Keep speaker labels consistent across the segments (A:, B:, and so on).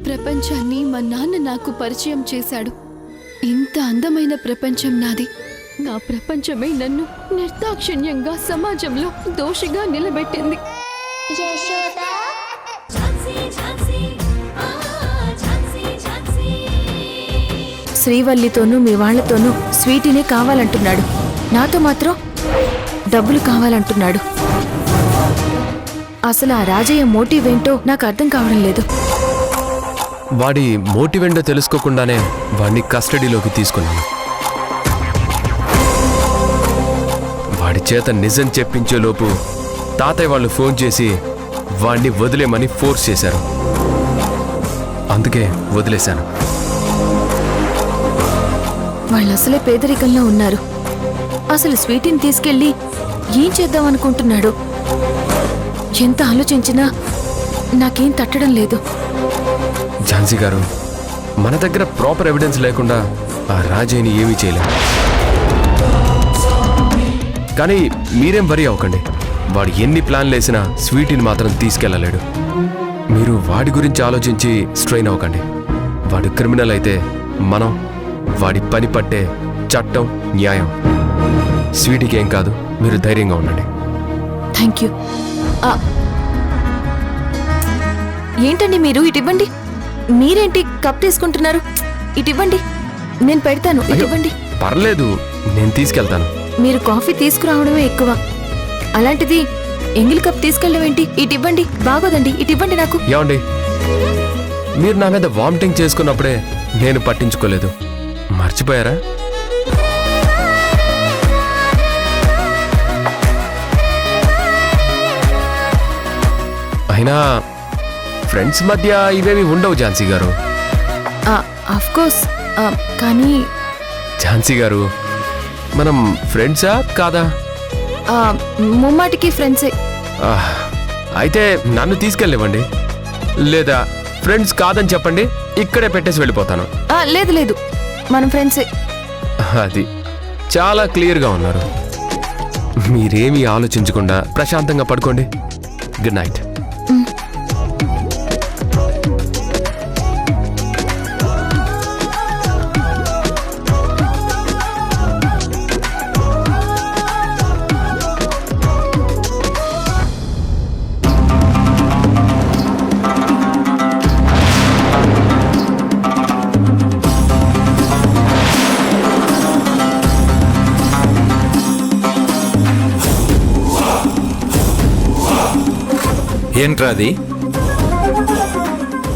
A: ప్రపంచాన్ని మా నాన్న నాకు పరిచయం చేశాడు. ఇంత అందమైన ప్రపంచం నాది. నా ప్రపంచమే నన్ను నిర్దాక్షిణ్యంగా సమాజంలో దోషిగా నిలబెట్టింది.
B: శ్రీవల్లితోనూ మీ వాళ్లతోనూ స్వీటీనే కావాలంటున్నాడు, నాతో మాత్రం డబ్బులు కావాలంటున్నాడు. అసలు ఆ రాజయ్య మోటివ్ ఏంటో నాకు అర్థం కావడం లేదు.
C: వాడి మోటివ్ ఏంటో తెలుసుకోకుండానే వాడిని కస్టడీలోకి తీసుకున్నాను. వాడి చేత నిజం చెప్పించే లోపు తాతయ్య వాళ్ళు ఫోన్ చేసి వాడిని వదిలేమని ఫోర్స్ చేశారు. అందుకే వదిలేశాను.
B: వాళ్ళు అసలే పేదరికంలో ఉన్నారు. అసలు స్వీటీని తీసుకెళ్ళి ఏం చేద్దామనుకుంటున్నాడు? ఎంత ఆలోచించినా నాకేం తట్టడం లేదు.
C: ఝాన్సీ గారు, మన దగ్గర ప్రాపర్ ఎవిడెన్స్ లేకుండా ఆ రాజయ్యని ఏమీ చేయలేం. కానీ మీరేం వరీ అవ్వకండి. వాడు ఎన్ని ప్లాన్లు వేసినా స్వీటీని మాత్రం తీసుకెళ్ళలేడు. మీరు వాడి గురించి ఆలోచించి స్ట్రెయిన్ అవ్వకండి. వాడు క్రిమినల్ అయితే మనం వాడి పని పట్టే చట్టం, న్యాయం. స్వీటీకి ఏం కాదు, మీరు ధైర్యంగా ఉండండి.
B: Thank you. ఏంటండి మీరు? ఇటివ్వండి. మీరేంటి కప్ తీసుకుంటున్నారు? ఇటివ్వండి, నేను పెడతాను. ఇటివ్వండి.
C: పర్లేదు, నేను తీసుకెళ్తాను.
B: మీరు కాఫీ తీసుకురావడమే ఎక్కువ, అలాంటిది ఎంగిల్ కప్ తీసుకెళ్ళడం ఏంటి? ఇటివ్వండి. బాగోదండి, ఇటివ్వండి నాకు.
C: ఏమండి, మీరు నా మీద వామిటింగ్ చేసుకున్నప్పుడే నేను పట్టించుకోలేదు, మర్చిపోయారా? అయినా ఫ్రెండ్స్ మధ్య ఇవేవి ఉండవు ఝాన్సీ గారు.
B: ఆఫ్ కోర్స్, కానీ
C: ఝాన్సీ గారు, మనం ఫ్రెండ్సా కాదా?
B: ముమ్మాటికి ఫ్రెండ్సే.
C: అయితే నన్ను తీసుకెళ్ళివ్వండి, లేదా ఫ్రెండ్స్ కాదని చెప్పండి, ఇక్కడే పెట్టేసి వెళ్ళిపోతాను.
B: లేదు లేదు, మనం ఫ్రెండ్సే.
C: అది చాలా క్లియర్గా ఉన్నారు. మీరేమీ ఆలోచించకుండా ప్రశాంతంగా పడుకోండి. Good night.
D: ఏంట్రా అది?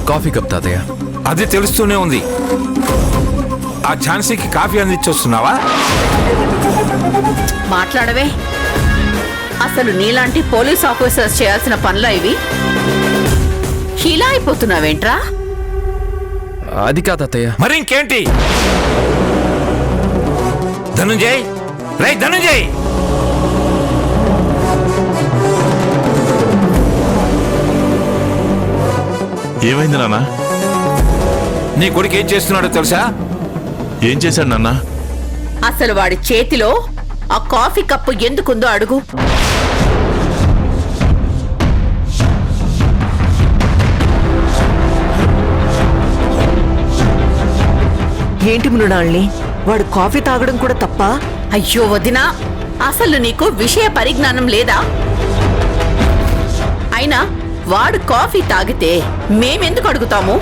C: కాఫీ కప్ తాతయ్య.
D: అది తెలుస్తూనే ఉంది. ఆ ఝాన్సీకి కాఫీ అందించొస్తున్నావా?
E: మాట్లాడవే. అసలు నీలాంటి పోలీస్ ఆఫీసర్స్ చేయాల్సిన పనులా ఇవి? ఇలా అయిపోతున్నావేంట్రా?
C: అది కాదు తాతయ్య.
D: మరి ఇంకేంటి? ధనుంజయ్, రై ధనుంజయ్,
F: ఏమైంది నాన్న?
D: నీ కొడుకు ఏం చేస్తున్నాడో తెలుసా?
F: ఏం చేశాడు నాన్న?
E: అసలు వాడి చేతిలో ఆ కాఫీ కప్పు ఎందుకుందో అడుగు.
G: ఏంటి మృణాల్ని, వాడు కాఫీ తాగడం కూడా తప్ప?
E: అయ్యో వదినా, అసలు నీకు విషయ పరిజ్ఞానం లేదా? అయినా వాడు కాఫీ తాగితే మేమెందుకు అడుగుతాము?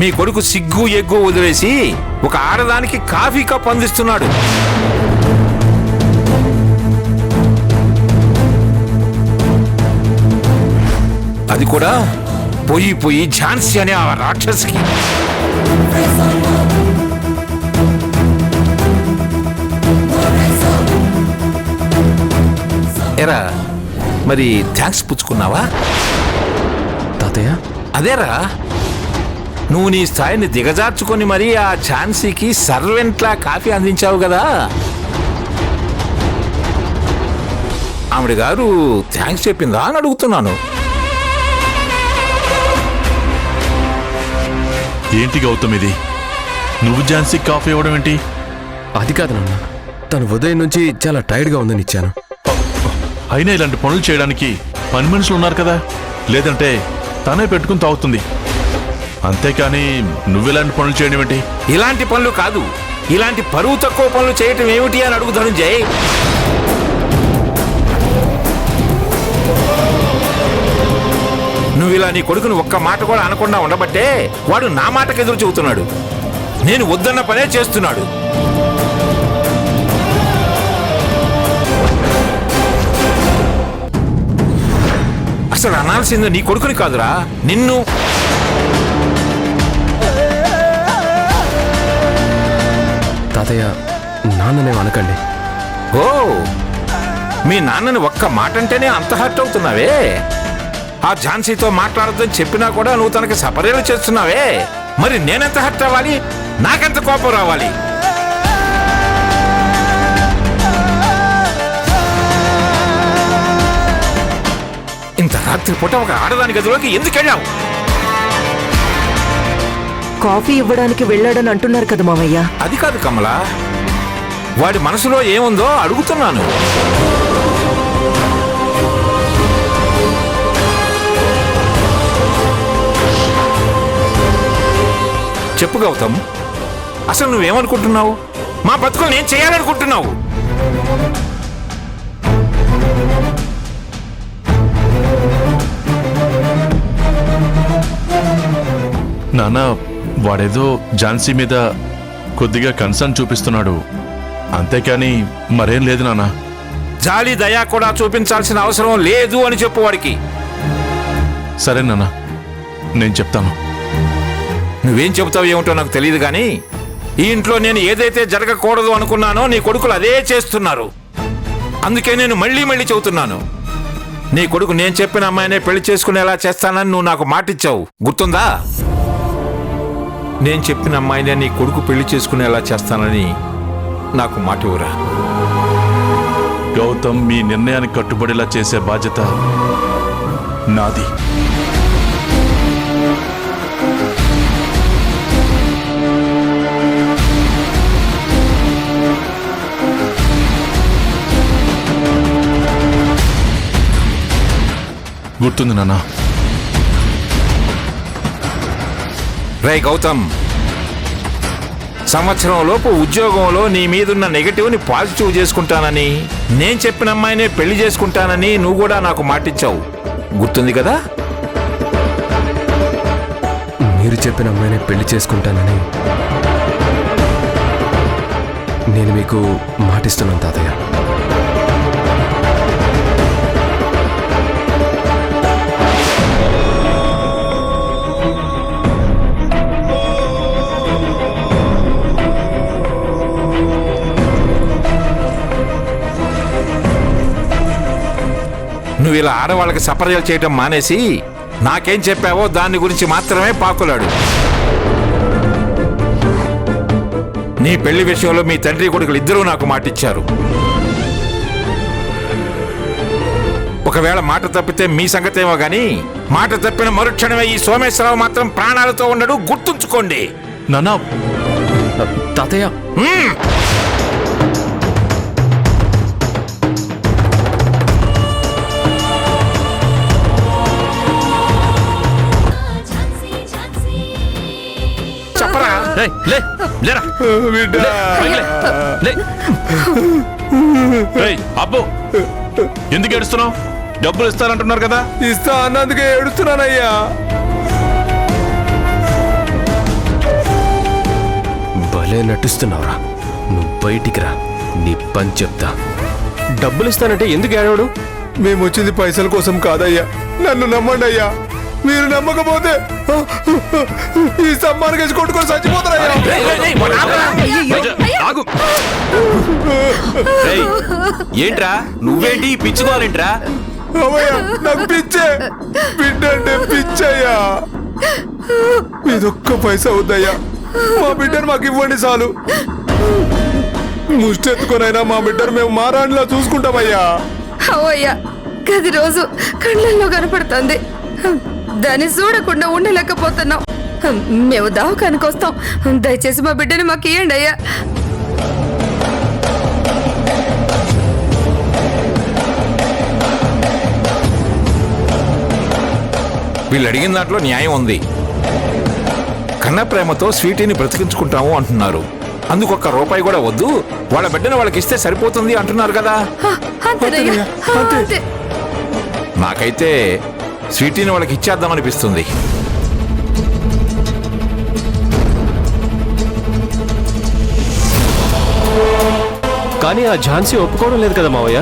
D: మీ కొడుకు సిగ్గు ఎగ్గు వదిలేసి ఒక ఆడదానికి కాఫీ కప్ అందిస్తున్నాడు. అది కూడా పోయి పోయి ఝాన్సీ అనే ఆ రాక్షసికి. ఎరా, మరి థ్యాంక్స్ పుచ్చుకున్నావా?
C: తాతయ్య,
D: అదేరా, నువ్వు నీ స్థాయిని దిగజార్చుకొని మరీ ఆ ఝాన్సీకి సర్వెంట్లా కాఫీ అందించావు కదా. ఆవిడ గారు థ్యాంక్స్ చెప్పిందా అని అడుగుతున్నాను.
F: ఏంటి గౌతమ్ ఇది? నువ్వు ఝాన్సీకి కాఫీ ఇవ్వడం ఏంటి?
C: అది కాదు నాన్న, తను ఉదయం నుంచి చాలా టైర్డ్గా ఉందని ఇచ్చాను.
F: అయినా ఇలాంటి పనులు చేయడానికి పని మనుషులు ఉన్నారు కదా. లేదంటే తనే పెట్టుకుని తాగుతుంది. అంతేకాని నువ్వెలాంటి పనులు చేయడం ఏంటి?
D: ఇలాంటి పనులు కాదు, ఇలాంటి పరువు తక్కువ పనులు చేయటం ఏమిటి అని అడుగు ధనుంజయ్. నువ్వు ఇలా నీ కొడుకుని ఒక్క మాట కూడా అనకుండా ఉండబట్టే వాడు నా మాటకు ఎదురు చెబుతున్నాడు. నేను వద్దన్న పనే చేస్తున్నాడు. అసలు అనాల్సింది నీ కొడుకుని కాదురా, నిన్ను.
C: తాతయ్య, నాన్ననే అనకండి.
D: ఓ, మీ నాన్నని ఒక్క మాట అంటేనే అంత హర్ట్ అవుతున్నావే. ఆ ఝాన్సీతో మాట్లాడొద్దని చెప్పినా కూడా నువ్వు తనకి సపర్యలు చేస్తున్నావే. మరి నేనెంత హర్ట్ అవ్వాలి, నాకెంత కోపం రావాలి? ఇంత రాత్రి పూట ఒక ఆడదాని గదిలోకి ఎందుకు వెళ్ళావు?
G: కాఫీ ఇవ్వడానికి వెళ్ళాడని అంటున్నారు కదా మామయ్య.
D: అది కాదు కమలా, వాడి మనసులో ఏముందో అడుగుతున్నాను. చెప్పు గౌతమ్, అసలు నువ్వేమనుకుంటున్నావు? మా బతుకులు నేను చేయాలనుకుంటున్నావు?
F: నాన్న, వాడేదో ఝాన్సీ మీద కొద్దిగా కన్సర్న్ చూపిస్తున్నాడు, అంతేకాని మరేం లేదు నాన్న.
D: జాలి దయా కూడా చూపించాల్సిన అవసరం లేదు అని చెప్పు వాడికి.
F: సరే నాన్న, నేను చెప్తాను.
D: నువ్వేం చెబుతావు ఏమిటో నాకు తెలియదు కానీ ఈ ఇంట్లో నేను ఏదైతే జరగకూడదు అనుకున్నానో నీ కొడుకులు అదే చేస్తున్నారు. అందుకే నేను మళ్ళీ మళ్ళీ చెబుతున్నాను, నీ కొడుకు నేను చెప్పిన అమ్మాయినే పెళ్లి చేసుకునేలా చేస్తానని నువ్వు నాకు మాటిచ్చావు, గుర్తుందా? నేను చెప్పిన అమ్మాయినే నీ కొడుకు పెళ్లి చేసుకునేలా చేస్తానని నాకు మాట ఇవ్వరా?
F: గౌతమ్, మీ నిర్ణయానికి కట్టుబడేలా చేసే బాధ్యత నాది. గుర్తుంది నాన్న.
D: రే గౌతమ్, సంవత్సరం లోపు ఉద్యోగంలో నీ మీదున్న నెగటివ్ని పాజిటివ్ చేసుకుంటానని, నేను చెప్పిన అమ్మాయినే పెళ్లి చేసుకుంటానని నువ్వు కూడా నాకు మాటిచ్చావు, గుర్తుంది కదా?
C: మీరు చెప్పిన అమ్మాయినే పెళ్లి చేసుకుంటానని నేను మీకు మాటిస్తున్నాను తాతయ్య.
D: నువ్వు ఇలా ఆడవాళ్ళకి సపర్యలు చేయటం మానేసి నాకేం చెప్పావో దాని గురించి మాత్రమే పాకులాడు. నీ పెళ్లి విషయంలో మీ తండ్రి కొడుకులు ఇద్దరూ నాకు మాటిచ్చారు. ఒకవేళ మాట తప్పితే మీ సంగతేమో గాని మాట తప్పిన మరుక్షణమే ఈ సోమేశ్వరరావు మాత్రం ప్రాణాలతో ఉండడు, గుర్తుంచుకోండి.
F: నాన్న,
C: తాతయ్య,
D: చెప్పరా?
F: అబ్బో, ఎందుకు ఏడుస్తున్నావు? డబ్బులు ఇస్తానంటున్నారు కదా.
C: ఇస్తా అన్నందుకే ఏడుస్తున్నానయ్యా. భలే నటిస్తున్నావురా. నువ్వు బయటికి రా, నీ పని చెప్తా. డబ్బులు ఇస్తానంటే ఎందుకు ఏడవడు?
H: మేము వచ్చింది పైసల కోసం కాదయ్యా, నన్ను నమ్మండి అయ్యా. మీరు నమ్మకపోతే ఈ సమ్మాన్ కేసు కొట్టుకొని చచ్చిపోతారయ్యా.
C: ఏంట్రా నువ్వేంటి పిచ్చుకోవాలేంట్రా?
H: అవయ్యా, నాకు పిచ్చే, బిడ్డ అంటే పిచ్చయ్యా. ఇదొక్క పైసా అవుద్దయ్యా, మా బిడ్డను మాకు ఇవ్వండి చాలు. ముష్టెత్తుకొనైనా మా బిడ్డను మేము మారాణిలా చూసుకుంటామయ్యా.
A: అవయ్యా, గది రోజు కళ్ళల్లో కనపడుతుంది, దాన్ని చూడకుండా ఉండలేకపోతున్నాం. మేము దవాఖానకు వస్తాం, దయచేసి మా బిడ్డని మాకు ఇవ్వండి అయ్యా.
D: వీళ్ళు అడిగిన దాంట్లో న్యాయం ఉంది. కన్న ప్రేమతో స్వీటీని బ్రతికించుకుంటాము అంటున్నారు. అందుకు ఒక్క రూపాయి కూడా వద్దు, వాళ్ళ బిడ్డను వాళ్ళకి ఇస్తే సరిపోతుంది అంటున్నారు కదా.
A: అంతేనయ్యా, అంతే.
D: నాకైతే స్వీటీని వాళ్ళకి ఇచ్చేద్దామనిపిస్తుంది.
C: కానీ ఆ ఝాన్సీ ఒప్పుకోవడం లేదు కదా మావయ్య.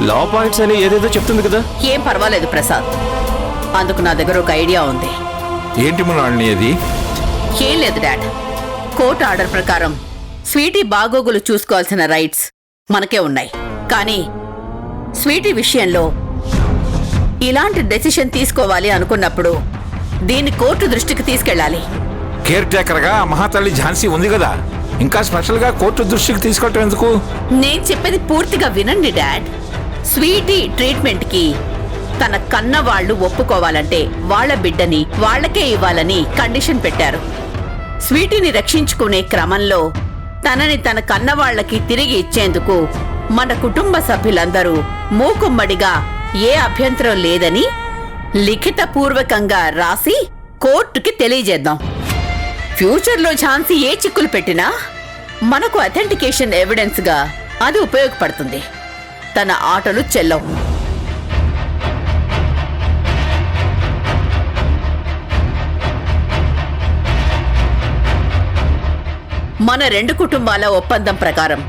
C: లా పాయింట్స్ అని ఏదేదో చెప్తుంది కదా.
E: ఏం పర్వాలేదు ప్రసాద్, అందుకు నా దగ్గర ఒక ఐడియా ఉంది.
D: ఏంటి మృణాళిని అది?
E: ఏం లేదు డాడ్, కోర్టు ఆర్డర్ ప్రకారం స్వీటీ బాగోగులు చూసుకోవాల్సిన రైట్స్ మనకే ఉన్నాయి. కానీ స్వీటీ విషయంలో ఇలాంటి డెసిషన్ తీసుకోవాలి అనుకున్నప్పుడు దీన్ని కోర్టు దృష్టికి తీసుకెళ్ళాలి.
D: కేర్ టేకర్ గా మహాతల్లి ఝాన్సీ ఉంది కదా, ఇంకా స్పెషల్ గా కోర్టు దృష్టికి తీసుకెళ్ళటం ఎందుకు?
E: నేను చెప్పేది పూర్తిగా వినండి డాడ్. స్వీటీ ట్రీట్మెంట్ కి తన కన్న వాళ్ళు ఒప్పుకోవాలంటే వాళ్ళ బిడ్డని వాళ్ళకే ఇవ్వాలని కండిషన్ పెట్టారు. స్వీటీని రక్షించుకునే క్రమంలో తనని తన కన్నవాళ్లకి తిరిగి ఇచ్చేందుకు మన కుటుంబ సభ్యులందరూ మూకుమ్మడిగా ఏ అభ్యంతరం లేదని లిఖితపూర్వకంగా రాసి కోర్టుకి తెలియజేద్దాం. ఫ్యూచర్లో ఝాన్సీ ఏ చిక్కులు పెట్టినా మనకు అథెంటికేషన్ ఎవిడెన్స్ గా అది ఉపయోగపడుతుంది. తన ఆటలు చెల్లవు. మన రెండు కుటుంబాల ఒప్పందం ప్రకారం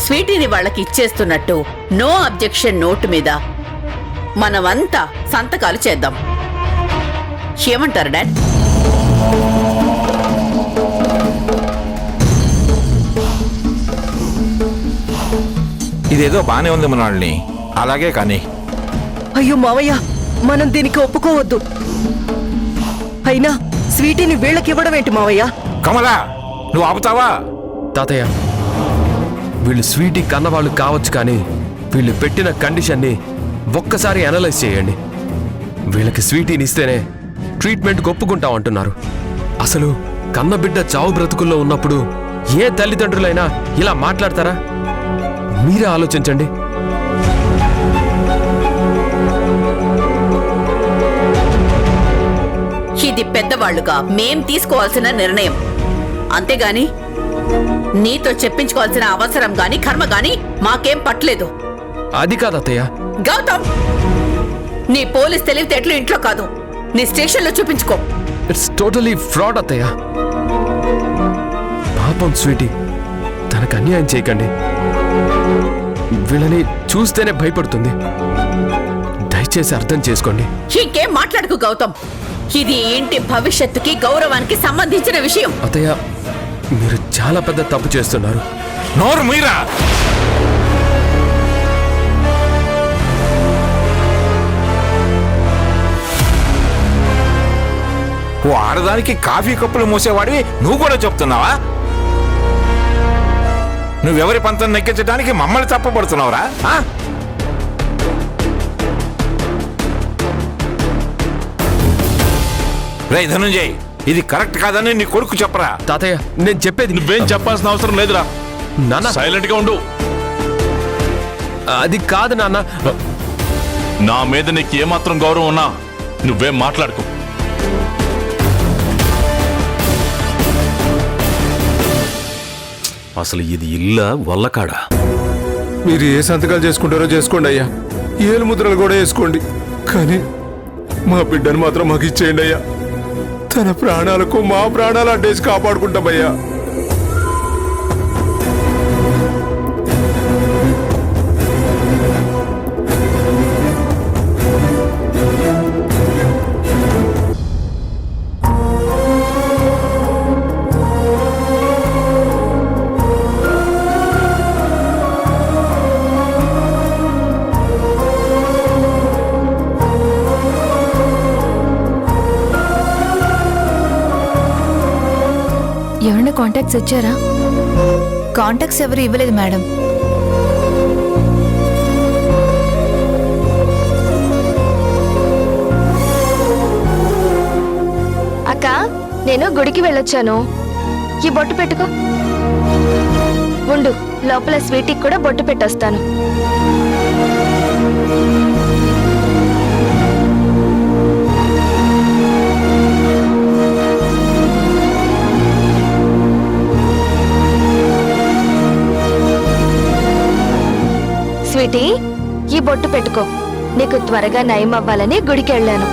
E: స్వీటీని వాళ్ళకి ఇచ్చేస్తున్నట్టు నో అబ్జెక్షన్ నోటు మీద మనమంతా సంతకాలు చేద్దాం. ఏమంటారు డాడ్?
D: ఇదేదో బానే ఉంది మృణాళిని, అలాగే కానీ.
G: అయ్యో మావయ్య, మనం దీనికి ఒప్పుకోవద్దు. అయినా స్వీటీని వీళ్ళకివ్వడం ఏంటి మావయ్య?
D: కమలా, నువ్వు ఆపుతావా?
C: తాతయ్య, వీళ్ళు స్వీటీ కన్నవాళ్ళు కావచ్చు, కానీ వీళ్ళు పెట్టిన కండిషన్ని ఒక్కసారి అనలైజ్ చేయండి. వీళ్ళకి స్వీటీని ఇస్తేనే ట్రీట్మెంట్ ఒప్పుకుంటాం అంటున్నారు. అసలు కన్నబిడ్డ చావు బ్రతుకుల్లో ఉన్నప్పుడు ఏ తల్లిదండ్రులైనా ఇలా మాట్లాడతారా? మీరే ఆలోచించండి.
E: ఇది పెద్దవాళ్లుగా మేం తీసుకోవాల్సిన నిర్ణయం, అంతేగాని నీతో చెప్పించుకోవాల్సిన అవసరం గాని కర్మ గాని మాకేం పట్టలేదు.
C: అది కాదు అత్తయ్య.
E: గౌతమ్, నీ పోలీస్ తెలివితేటలు ఇంట్లో కాదు, నీ స్టేషన్లో చూపించుకో.
C: ఇట్స్ టోటలీ ఫ్రాడ్ అత్తయ్య. పాపం స్వీటీ, తనకు అన్యాయం చేయకండి. వీళ్ళని చూస్తేనే భయపడుతుంది. దయచేసి అర్థం చేసుకోండి.
E: ఇంకేం మాట్లాడుకు గౌతమ్, ఇది ఇంటి భవిష్యత్తుకి గౌరవానికి సంబంధించిన విషయం.
C: అత్తయ్య, మీరు చాలా పెద్ద తప్పు చేస్తున్నారు.
D: నోరు మీరా! ఓ ఆడదానికి కాఫీ కప్పులు మూసేవాడివి నువ్వు కూడా చెప్తున్నావా? నువ్వెవరి పంతం నెక్కించడానికి మమ్మల్ని తప్పబడుతున్నావురా? రే ధనుంజయ్, ఇది కరెక్ట్ కాదని నీ కొడుకు చెప్పరా?
C: తాతయ్య, నేను చెప్పేది
F: నువ్వేం చెప్పాల్సిన అవసరం లేదురా.
C: నాన్న,
F: సైలెంట్ గా ఉండు.
C: అది కాదు నాన్న.
F: నా మీద నీకు ఏమాత్రం గౌరవం ఉన్నా నువ్వేం మాట్లాడుకో.
I: అసలు ఇది ఇల్లా వల్లకాడా?
H: మీరు ఏ సంతకాలు చేసుకుంటారో చేసుకోండి అయ్యా, ఏలు ముద్రలు కూడా వేసుకోండి, కానీ మా బిడ్డను మాత్రం మాకు ఇచ్చేయండి అయ్యా. తన ప్రాణాలకు మా ప్రాణాలు అడ్డేసి కాపాడుకుంటామయ్యా.
B: ఎవరైనా కాంటాక్ట్స్ ఇచ్చారా? కాంటాక్ట్స్ ఎవరు ఇవ్వలేదు మేడం.
J: అక్క, నేను గుడికి వెళ్ళొచ్చాను. ఈ బొట్టు పెట్టుకో. ఉండు, లోపల స్వీటీకి కూడా బొట్టు పెట్టొస్తాను. స్వీటీ, ఈ బొట్టు పెట్టుకో. నీకు త్వరగా నయం అవ్వాలని గుడికి వెళ్ళాను.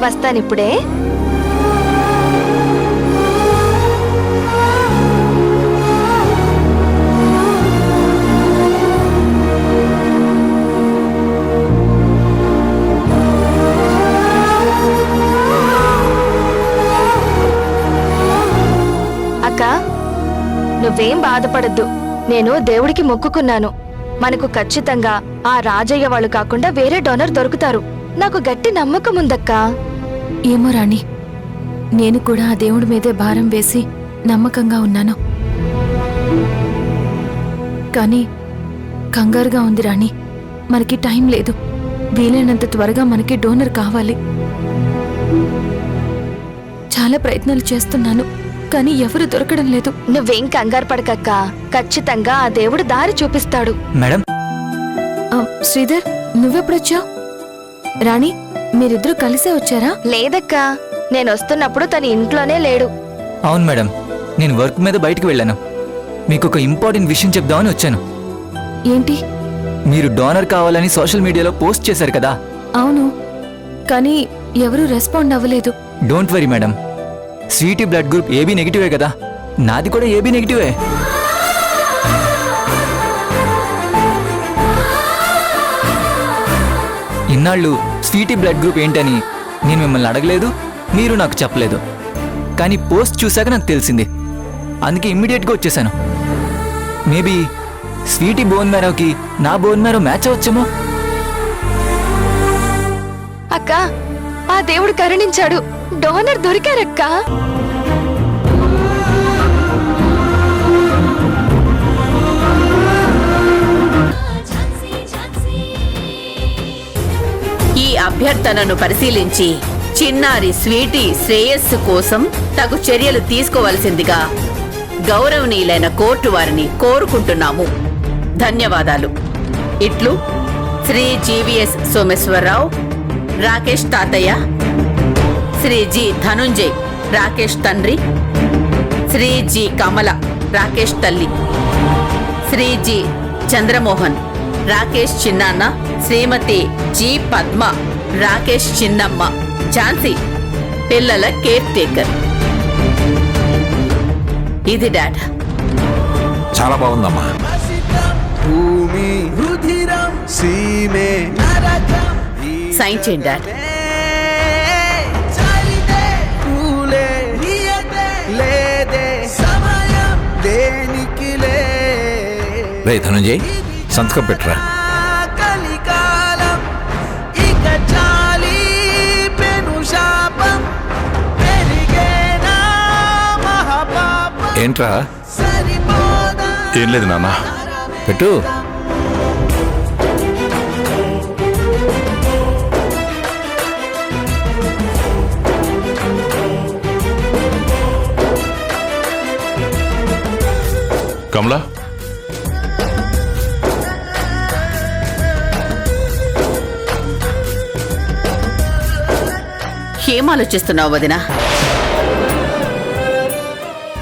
J: వస్తానిప్పుడే. అక్క, నువ్వేం బాధపడద్దు. నేను దేవుడికి మొక్కుకున్నాను. మనకు ఖచ్చితంగా ఆ రాజయ్య వాళ్ళు కాకుండా వేరే డోనర్ దొరుకుతారు. నాకు గట్టి నమ్మకం ఉందక్కా.
B: ఏమో రాణి, నేను కూడా ఆ దేవుడి మీదే భారం వేసి నమ్మకంగా ఉన్నాను. కానీ కంగారుగా ఉంది రాణి. మనకి టైం లేదు. వీలైనంత త్వరగా మనకి డోనర్ కావాలి. చాలా ప్రయత్నాలు చేస్తున్నాను, కానీ ఎవరు దొరకడం లేదు.
J: నువ్వేం కంగారు పడకక్క. ఖచ్చితంగా ఆ దేవుడు దారి చూపిస్తాడు.
K: మేడం,
B: శ్రీధర్, నువ్వెప్పుడొచ్చావు? రాణి, మీరిద్దరూ కలిసే వచ్చారా?
J: లేదక్కా, నేను వస్తున్నప్పుడు తన ఇంట్లోనే లేడు.
K: అవును మేడం, నేను వర్క్ మీద బయటికి వెళ్ళాను. మీకు ఒక ఇంపార్టెంట్ విషయం చెప్దామని వచ్చాను.
B: ఏంటి?
K: మీరు డోనర్ కావాలని సోషల్ మీడియాలో పోస్ట్ చేశారు కదా.
B: అవును, కానీ ఎవరూ రెస్పాండ్ అవ్వలేదు.
K: Don't worry madam, sweetie blood group A B నెగిటివే కదా. నాది కూడా ఏబీ నెగిటివే. ఇన్నాళ్ళు స్వీటీ బ్లడ్ గ్రూప్ ఏంటని నేను మిమ్మల్ని అడగలేదు, మీరు నాకు చెప్పలేదు. కానీ పోస్ట్ చూశాక నాకు తెలిసింది. అందుకే ఇమ్మీడియట్గా వచ్చేసాను. మేబీ స్వీటీ బోన్ మ్యారోకి నా బోన్ మ్యారో మ్యాచ్ అవచ్చేమో.
J: అక్క, ఆ దేవుడు కరుణించాడు. డోనర్ దొరికారక్కా.
E: ఈ అభ్యర్థనను పరిశీలించి చిన్నారి స్వీటీ శ్రేయస్సు కోసం తగు చర్యలు తీసుకోవలసిందిగా గౌరవనీయులైన కోర్టు వారిని కోరుకుంటున్నాము. ధన్యవాదాలు. ఇట్లు శ్రీ జీవీఎస్ సోమేశ్వరరావు, రాకేష్ తాతయ్య, శ్రీ జి ధనుంజయ్ రాకేష్ తండ్రి, శ్రీ జి కమల రాకేష్ తల్లి, శ్రీ జి చంద్రమోహన్ రాకేష్ చిన్నాన్న, శ్రీమతి జి పద్మ రాకేష్ చిన్నమ్మ, ఝాన్సీ పిల్లల కేర్ టేకర్. ఇది డాడ్.
D: చాలా బాగుందమ్మా.
E: సైన్ చేయండి డాడ్.
D: రే ధనుంజయ్, సంతకం పెట్టరా. ఏంట్రా?
F: ఏం లేదు నాన్న.
D: పెట్టు.
F: కమలా,
E: ఏం ఆలోచిస్తున్నావు వదినా?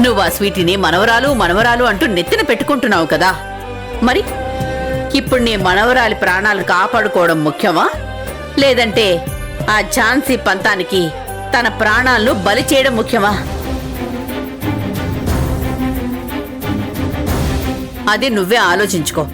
E: నువ్వు ఆ స్వీటీని మనవరాలు మనవరాలు అంటూ నెత్తిన పెట్టుకుంటున్నావు కదా. మరి ఇప్పుడు నీ మనవరాలి ప్రాణాలు కాపాడుకోవడం ముఖ్యమా, లేదంటే ఆ ఝాన్సీ పంతానికి తన ప్రాణాలను బలి చేయడం ముఖ్యమా? అది నువ్వే ఆలోచించుకో.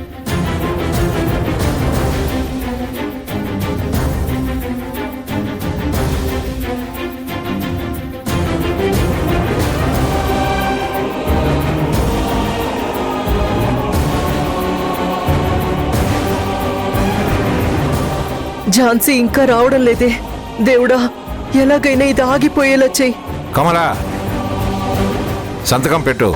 G: ఝాన్సీ ఇంకా రావడం లేదే. దేవుడా, ఎలాగైనా ఇది ఆగిపోయేలా చెయ్యి.
D: కమలా, సంతకం పెట్టు.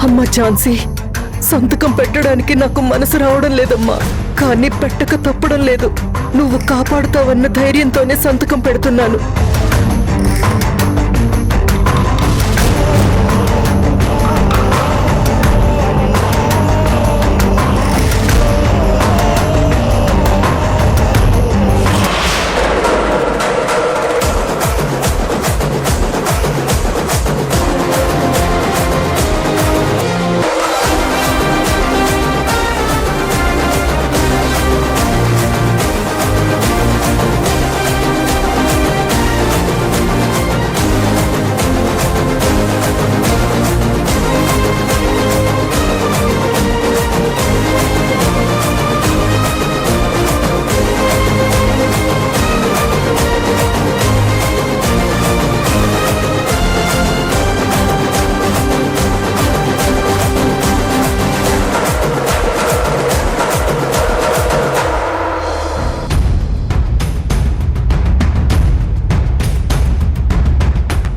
G: అమ్మా ఝాన్సీ, సంతకం పెట్టడానికి నాకు మనసు రావడం లేదమ్మా. కానీ పెట్టక తప్పడం లేదు. నువ్వు కాపాడుతావన్న ధైర్యంతోనే సంతకం పెడుతున్నాను.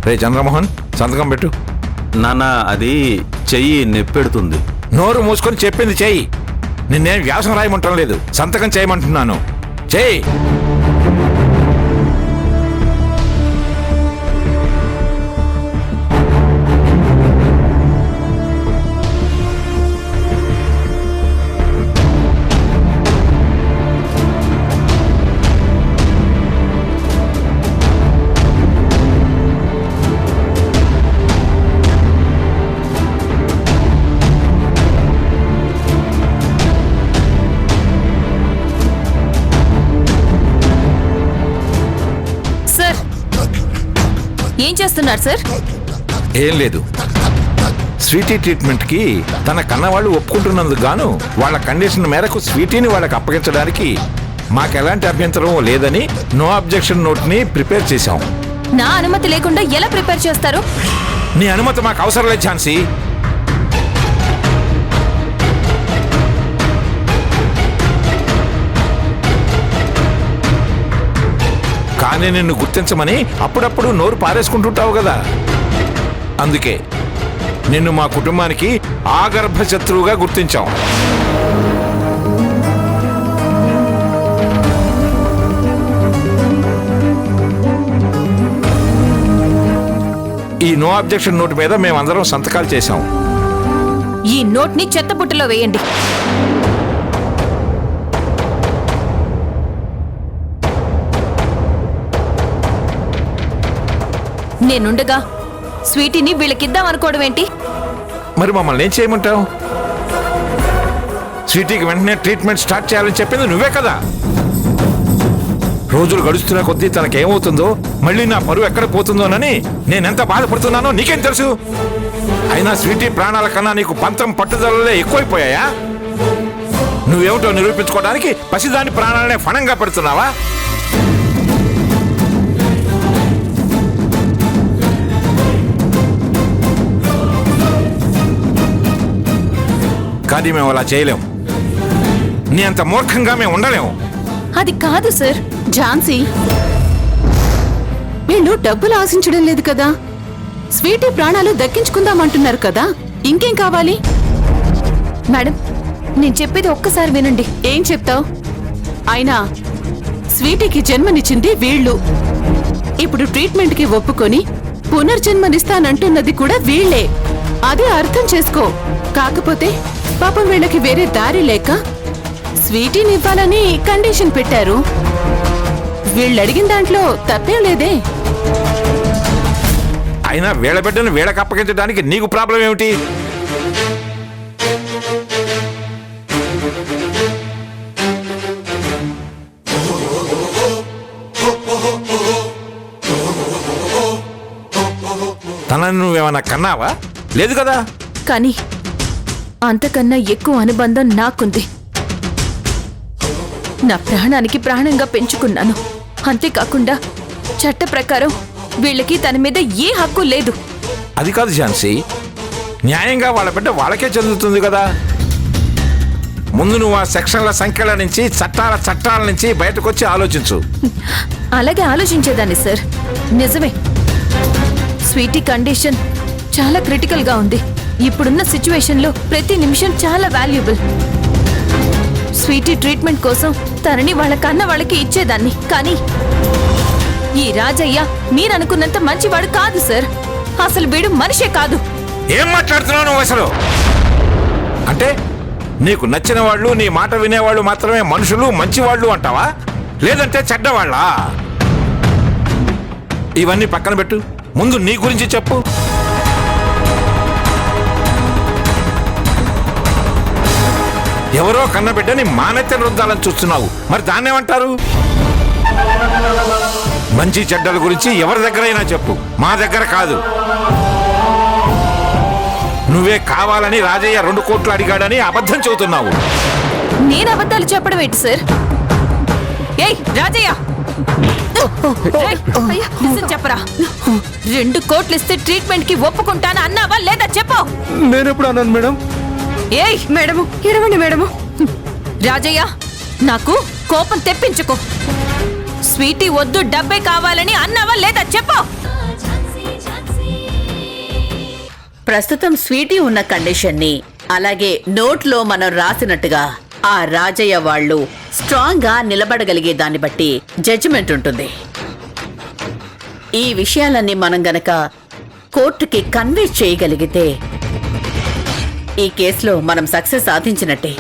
D: రే చంద్రమోహన్ సంతకం పెట్టు.
I: నాన్న అది చెయ్యి నెప్పెడుతుంది.
D: నోరు మూసుకొని చెప్పింది చెయ్యి. నిన్నేం వ్యాసం రాయమంటం లేదు, సంతకం చేయమంటున్నాను. చెయ్యి.
B: సార్ ఏం చేస్తున్నారు సార్?
D: ఏం లేదు, స్వీటీ ట్రీట్మెంట్కి తన కన్నవాళ్ళు ఒప్పుకుంటున్నందుకు గాను వాళ్ళ కండిషన్ మేరకు స్వీటీని వాళ్ళకి అప్పగించడానికి మాకెలాంటి అభ్యంతరం లేదని నో అబ్జెక్షన్ నోట్ని ప్రిపేర్ చేశాం.
B: నా అనుమతి లేకుండా ఎలా ప్రిపేర్ చేస్తారు?
D: నీ అనుమతి మాకు అవసరం లేదు ఝాన్సీ. కానీ నిన్ను గుర్తించమని అప్పుడప్పుడు నోరు పారేసుకుంటుంటావు కదా, అందుకే నిన్ను మా కుటుంబానికి ఆగర్భ శత్రువుగా గుర్తించాం. ఈ నో అబ్జెక్షన్ నోట్ మీద మేమందరం సంతకాలు చేశాం.
B: ఈ నోట్ని చెత్తబుట్టలో వేయండి. నేనుండగా స్వీటీని వీళ్ళకిద్దాం అనుకోవడం ఏంటి?
D: మరి మమ్మల్ని ఏం చేయమంటావు? స్వీటీకి వెంటనే ట్రీట్మెంట్ స్టార్ట్ చేయాలని చెప్పింది నువ్వే కదా. రోజులు గడుస్తున్న కొద్దీ తనకేమవుతుందో, మళ్ళీ నా పరువు ఎక్కడ పోతుందోనని నేనెంత బాధపడుతున్నానో నీకేం తెలుసు? అయినా స్వీటీ ప్రాణాల కన్నా నీకు పంతం పట్టుదలలే ఎక్కువైపోయాయా? నువ్వేమిటో నిరూపించుకోవడానికి పసిదాని ప్రాణాలనే ఫణంగా పెడుతున్నావా? కానీ మేము అలా చేయలేం. నీ అంత మూర్ఖంగా మేము ఉండలేము.
B: అది కాదు సార్.
E: ఝాన్సీ, వీళ్ళు డబ్బులు ఆశించడం లేదు కదా, స్వీటీ ప్రాణాలు దక్కించుకుందామంటున్నారు కదా, ఇంకేం కావాలి?
B: మేడం, నేను చెప్పేది ఒక్కసారి వినండి.
E: ఏం చెప్తావు? అయినా స్వీటీకి జన్మనిచ్చింది వీళ్ళు. ఇప్పుడు ట్రీట్మెంట్కి ఒప్పుకొని పునర్జన్మనిస్తానంటున్నది కూడా వీళ్లే. అదే అర్థం చేసుకో. కాకపోతే పాపం వీళ్ళకి వేరే దారి లేక స్వీటీని ఇవ్వాలని కండిషన్ పెట్టారు. వీళ్ళు అడిగిన దాంట్లో తప్పేం లేదే.
D: అయినా వీళ్ళ బిడ్డను వీళ్ళకి అప్పగించడానికి నీకు ప్రాబ్లం ఏమిటి? తనను నువ్వేమన్నా కన్నావా? లేదు కదా.
B: కానీ అంతకన్నా ఎక్కువ అనుబంధం నాకుంది. నా ప్రాణానికి ప్రాణంగా పెంచుకున్నాను. అంతేకాకుండా చట్ట ప్రకారం వీళ్ళకి తన మీద ఏ హక్కు లేదు.
D: అది కాదు ఝాన్సీ, న్యాయంగా వాళ్ళ బిడ్డ వాళ్ళకే చెందుతుంది కదా. ముందు నువ్వు ఆ సెక్షన్ల సంఖ్యల నుంచి చట్టాల నుంచి బయటకు వచ్చి ఆలోచించు.
B: అలాగే ఆలోచించేదాన్ని సార్. నిజమే, స్వీటీ కండిషన్ చాలా క్రిటికల్ గా ఉంది. ఇప్పుడున్న సిచ్యువేషన్లో ప్రతి నిమిషం చాలా వాల్యుబుల్. స్వీటీ ట్రీట్మెంట్ కోసం తనని వాళ్ళ కన్న వాళ్ళకి ఇచ్చేదాన్ని. కానీ ఈ రాజయ్య మీరనుకున్నంత మంచివాడు కాదు సార్. అసలు వీడు మనిషే కాదు.
D: ఏం మాట్లాడుతున్నావు నువ్వు అసలు? అంటే నీకు నచ్చిన వాళ్ళు, నీ మాట వినేవాళ్ళు మాత్రమే మనుషులు, మంచివాళ్ళు అంటావా? లేదంటే చెడ్డవాళ్ళా? ఇవన్నీ పక్కన పెట్టు, ముందు నీ గురించి చెప్పు. ఎవరో కన్నబిడ్డని మానెత్తని రుద్దాలని చూస్తున్నావు, మరి దాన్నేమంటారు? మంచి చెడ్డల గురించి ఎవరి దగ్గరైనా చెప్పు, మా దగ్గర కాదు. నువ్వే కావాలని రాజయ్య 2 కోట్లు అడిగాడని అబద్ధం చెబుతున్నావు.
B: నేను అబద్ధాలు చెప్పడం ఏంటి సార్? ఏయ్ రాజయ్య, నిజం చెప్పరా? 2 కోట్లు ఇస్తే ట్రీట్మెంట్ కి ఒప్పుకుంటాను అన్నావా లేదా చెప్పు.
H: నేనెప్పుడు అన్నాను మేడం?
B: ఏయ్ మేడము, ఇరవండి మేడము. రాజయ్య, నాకు కోపం తెప్పించుకో. స్వీటీ వద్దు, డబ్బే కావాలని అన్నావా లేదా చెప్పు.
E: ప్రస్తుతం స్వీటీ ఉన్న కండిషన్ని అలాగే నోట్లో మనం రాసినట్టుగా ఆ రాజయ్య వాళ్ళు స్ట్రాంగ్ గా నిలబడగలిగే దాన్ని బట్టి జడ్జిమెంట్ ఉంటుంది. ఈ విషయాలన్నీ మనం గనక కోర్టుకి కన్వే చేయగలిగితే ఈ కేసులో మనం సక్సెస్ సాధించినట్టే.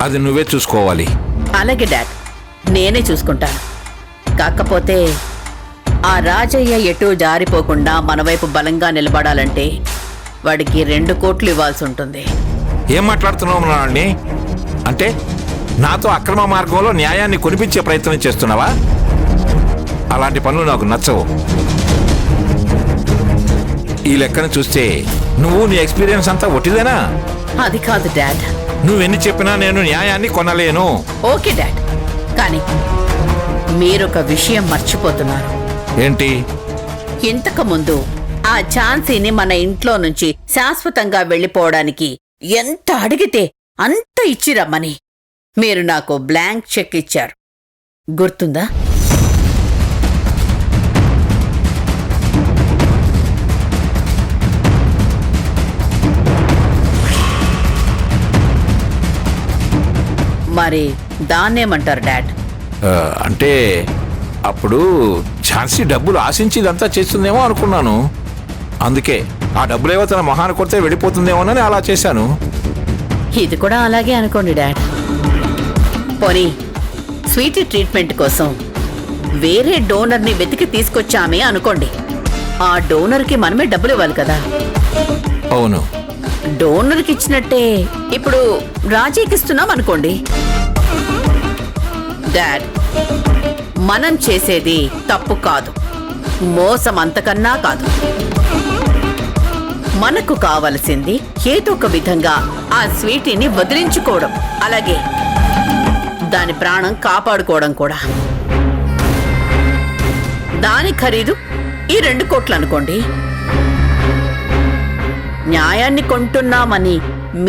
D: అది నువ్వే చూసుకోవాలి.
E: అలాగే డాడ్, నేనే చూసుకుంటాను. కాకపోతే ఆ రాజయ్య ఎటూ జారిపోకుండా మన వైపు బలంగా నిలబడాలంటే వాడికి 2 కోట్లు ఇవ్వాల్సి ఉంటుంది.
D: ఏం మాట్లాడుతున్నావు నాన్ని? అంటే నాతో అక్రమ మార్గంలో న్యాయాన్ని కొనిపించే ప్రయత్నం చేస్తున్నావా? అలాంటి పనులు నాకు నచ్చవు. ఈ లెక్కను చూస్తే నువ్వు నీ ఎక్స్పీరియన్స్ అంతా ఒట్టిదేనా?
E: అది కాదు డాడ్.
D: నువ్వెన్ని చెప్పినా నేను న్యాయాన్ని కొనలేను.
E: ఓకే డాడ్, కానీ మీరొక విషయం మర్చిపోతున్నారు.
D: ఏంటి?
E: ఇంతకు ముందు ఆ ఝాన్సీని మన ఇంట్లో నుంచి శాశ్వతంగా వెళ్లిపోవడానికి ఎంత అడిగితే అంత ఇచ్చిరమ్మని మీరు నాకు బ్లాంక్ చెక్ ఇచ్చారు, గుర్తుందా? మరి దాన్నేమంటారు డాడ్?
D: అంటే అప్పుడు ఝాన్సీ డబ్బులు ఆశించి ఇదంతా చేస్తుందేమో అనుకున్నాను. అందుకే ఆ డబ్బులేవో తన మొహాన్ని కొడితే వెళ్ళిపోతుందేమోనని అలా చేశాను.
E: ఇది కూడా అలాగే అనుకోండి డాడ్. పోనీ స్వీటీ ట్రీట్మెంట్ కోసం వేరే డోనర్ని వెతికి తీసుకొచ్చామే అనుకోండి. ఆ డోనర్కి మనమే డబ్బులు ఇవ్వాలి కదా.
D: అవును,
E: డోనర్కి ఇచ్చినట్టే ఇప్పుడు రాజీకి ఇస్తున్నాం అనుకోండి. డాడ్, మనం చేసేది తప్పు కాదు, మోసం అంతకన్నా కాదు. మనకు కావలసింది ఏదో ఒక విధంగా ఆ స్వీటీని వదిలించుకోవడం, అలాగే దాని ప్రాణం కాపాడుకోవడం కూడా. దాని ఖరీదు ఈ 2 కోట్లు అనుకోండి. న్యాయాన్ని కొంటున్నామని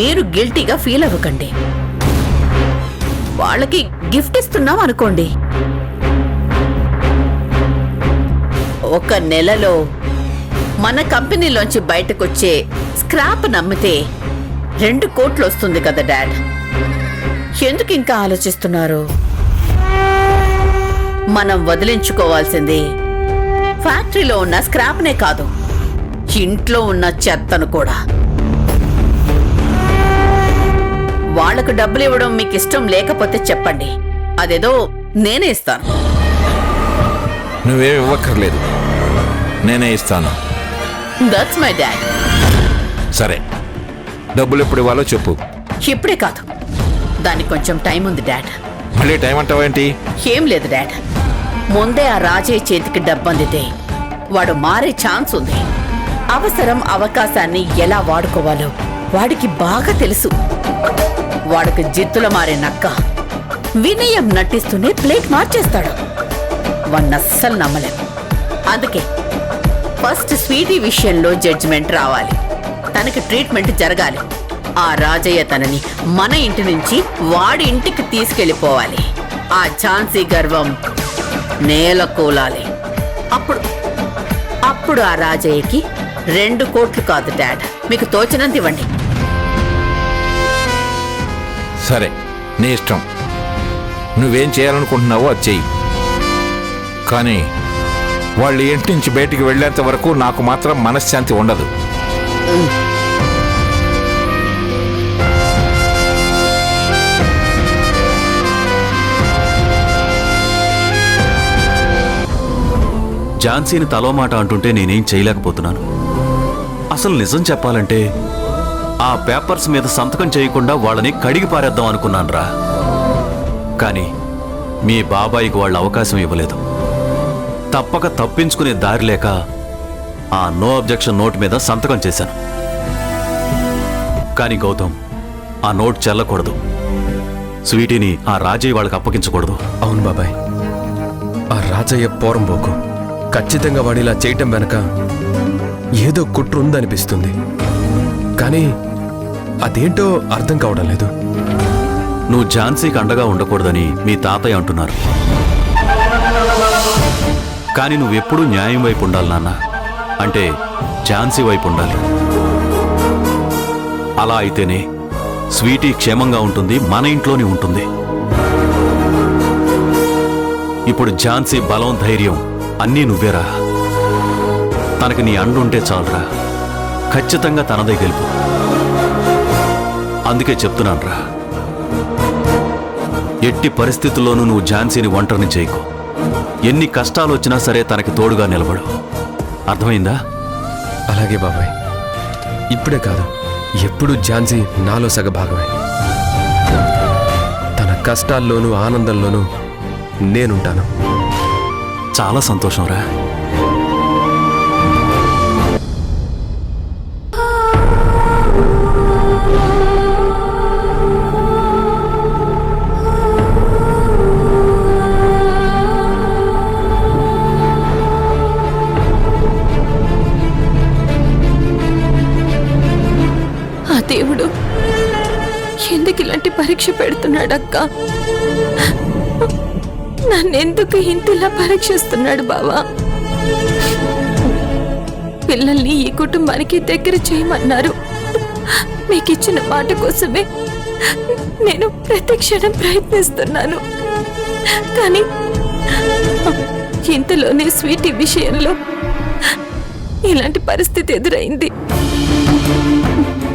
E: మీరు గిల్టీగా ఫీల్ అవ్వకండి. వాళ్ళకి గిఫ్ట్ ఇస్తున్నాం అనుకోండి. 1 నెలలో మన కంపెనీలోంచి బయటకొచ్చే స్క్రాప్ నమ్మితే 2 కోట్లు వస్తుంది కదా డాడ్. ఎందుకు ఇంకా ఆలోచిస్తున్నారు? మనం వదిలించుకోవాల్సింది ఫ్యాక్టరీలో ఉన్న స్క్రాప్నే కాదు, ఇంట్లో ఉన్న చెత్తను కూడా. వాళ్లకు డబ్బులు ఇవ్వడం మీకు ఇష్టం లేకపోతే చెప్పండి, అదేదో నేనే ఇస్తాను.
D: నువ్వేం ఇవ్వక్కర్లేదు, నేనే ఇస్తాను.
E: That's my dad.
D: సరే, డబ్బులు ఎప్పుడు ఇవ్వాలో చెప్పు.
E: ఇప్పుడే కాదు, దానికి కొంచెం టైం ఉంది డాడ్.
D: మళ్ళీ టైం అంటావేంటి?
E: ఏం లేదు డాడ్, ముందే ఆ రాజయ్య చేతికి డబ్బు అందితే వాడు మారే ఛాన్స్ ఉంది. అవసరం అవకాశాన్ని ఎలా వాడుకోవాలో వాడికి బాగా తెలుసు. వాడికి జిత్తుల మారే నక్క వినయం నటిస్తూనే ప్లేట్ మార్చేస్తాడు. వాణ్ణస్సలు నమ్మలేం. అందుకే ఫస్ట్ స్వీటీ విషయంలో జడ్జిమెంట్ రావాలి, తనకి ట్రీట్మెంట్ జరగాలి. ఆ రాజయ్య తనని మన ఇంటి నుంచి వాడి ఇంటికి తీసుకెళ్లిపోవాలి. ఆ ఝాన్సీ గర్వం నేల కూలాలి. అప్పుడు ఆ రాజయ్యకి 2 కోట్లు కాదు డాడ్, మీకు తోచినంత ఇవ్వండి.
D: సరే, నీ ఇష్టం. నువ్వేం చేయాలనుకుంటున్నావో అది చెయ్యి. కానీ వాళ్ళు ఇంటి నుంచి బయటికి వెళ్ళేంత వరకు నాకు మాత్రం మనశ్శాంతి ఉండదు.
I: ఝాన్సీని తలో మాట అంటుంటే నేనేం చేయలేకపోతున్నాను. అసలు నిజం చెప్పాలంటే ఆ పేపర్స్ మీద సంతకం చేయకుండా వాళ్ళని కడిగి పారేద్దాం అనుకున్నానురా. కానీ మీ బాబాయికి వాళ్ళు అవకాశం ఇవ్వలేదు. తప్పక తప్పించుకునే దారి లేక ఆ నో అబ్జెక్షన్ నోట్ మీద సంతకం చేశాను. కానీ గౌతమ్, ఆ నోట్ చెల్లకూడదు. స్వీటీని ఆ రాజయ్య వాళ్ళకి అప్పగించకూడదు.
C: అవును బాబాయ్, ఆ రాజయ్య పోరంబోకు. ఖచ్చితంగా వాడిలా చేయటం వెనక ఏదో కుట్ర ఉందనిపిస్తుంది. కానీ అదేంటో అర్థం కావడం లేదు.
I: నువ్వు ఝాన్సీకి అండగా ఉండకూడదని మీ తాతయ్య అంటున్నారు. కానీ నువ్వెప్పుడూ న్యాయం వైపు ఉండాలి నాన్న. అంటే ఝాన్సీ వైపు ఉండాలి. అలా అయితేనే స్వీటీ క్షేమంగా ఉంటుంది, మన ఇంట్లోనే ఉంటుంది. ఇప్పుడు ఝాన్సీ బలం, ధైర్యం అన్నీ నువ్వేరా. తనకి నీ అండుంటే చాలురా, ఖచ్చితంగా తనదే గెలుపు. అందుకే చెప్తున్నానురా, ఎట్టి పరిస్థితుల్లోనూ నువ్వు ఝాన్సీని ఒంటరిని చేయకు. ఎన్ని కష్టాలు వచ్చినా సరే తనకి తోడుగా నిలబడు. అర్థమైందా?
C: అలాగే బాబాయ్. ఇప్పుడే కాదు, ఎప్పుడు ఝాన్సీ నాలో సగభాగమే. తన కష్టాల్లోనూ ఆనందంలోనూ నేనుంటాను.
I: చాలా సంతోషం రా.
B: ఆ దేవుడు ఎందుకు ఇలాంటి పరీక్ష పెడుతున్నాడక్క? నన్నెందుకు ఇంతలా పరీక్షిస్తున్నాడు బావా? పిల్లల్ని ఈ కుటుంబానికి దగ్గర చేయమన్నారు. మీకిచ్చిన మాట కోసమే నేను ప్రతి క్షణం ప్రయత్నిస్తున్నాను. కానీ ఇంతలోనే స్వీటీ విషయంలో ఇలాంటి పరిస్థితి ఎదురైంది.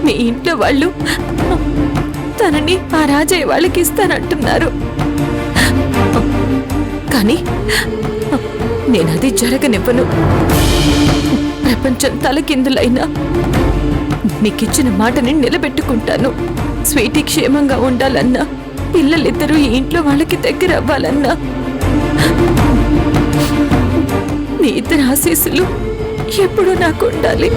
B: మీ ఇంట్లో వాళ్ళు తనని ఆ రాజయ్య వాళ్ళకి ఇస్తానంటున్నారు. కానీ నేనది జరగనివ్వను. ప్రపంచం తలకిందులైనా మీకిచ్చిన మాటని నిలబెట్టుకుంటాను. స్వీటీ క్షేమంగా ఉండాలన్నా, పిల్లలిద్దరూ ఈ ఇంట్లో వాళ్ళకి దగ్గర అవ్వాలన్నా మీ ఇద్దరు ఆశీస్సులు ఎప్పుడూ నాకు ఉండాలి.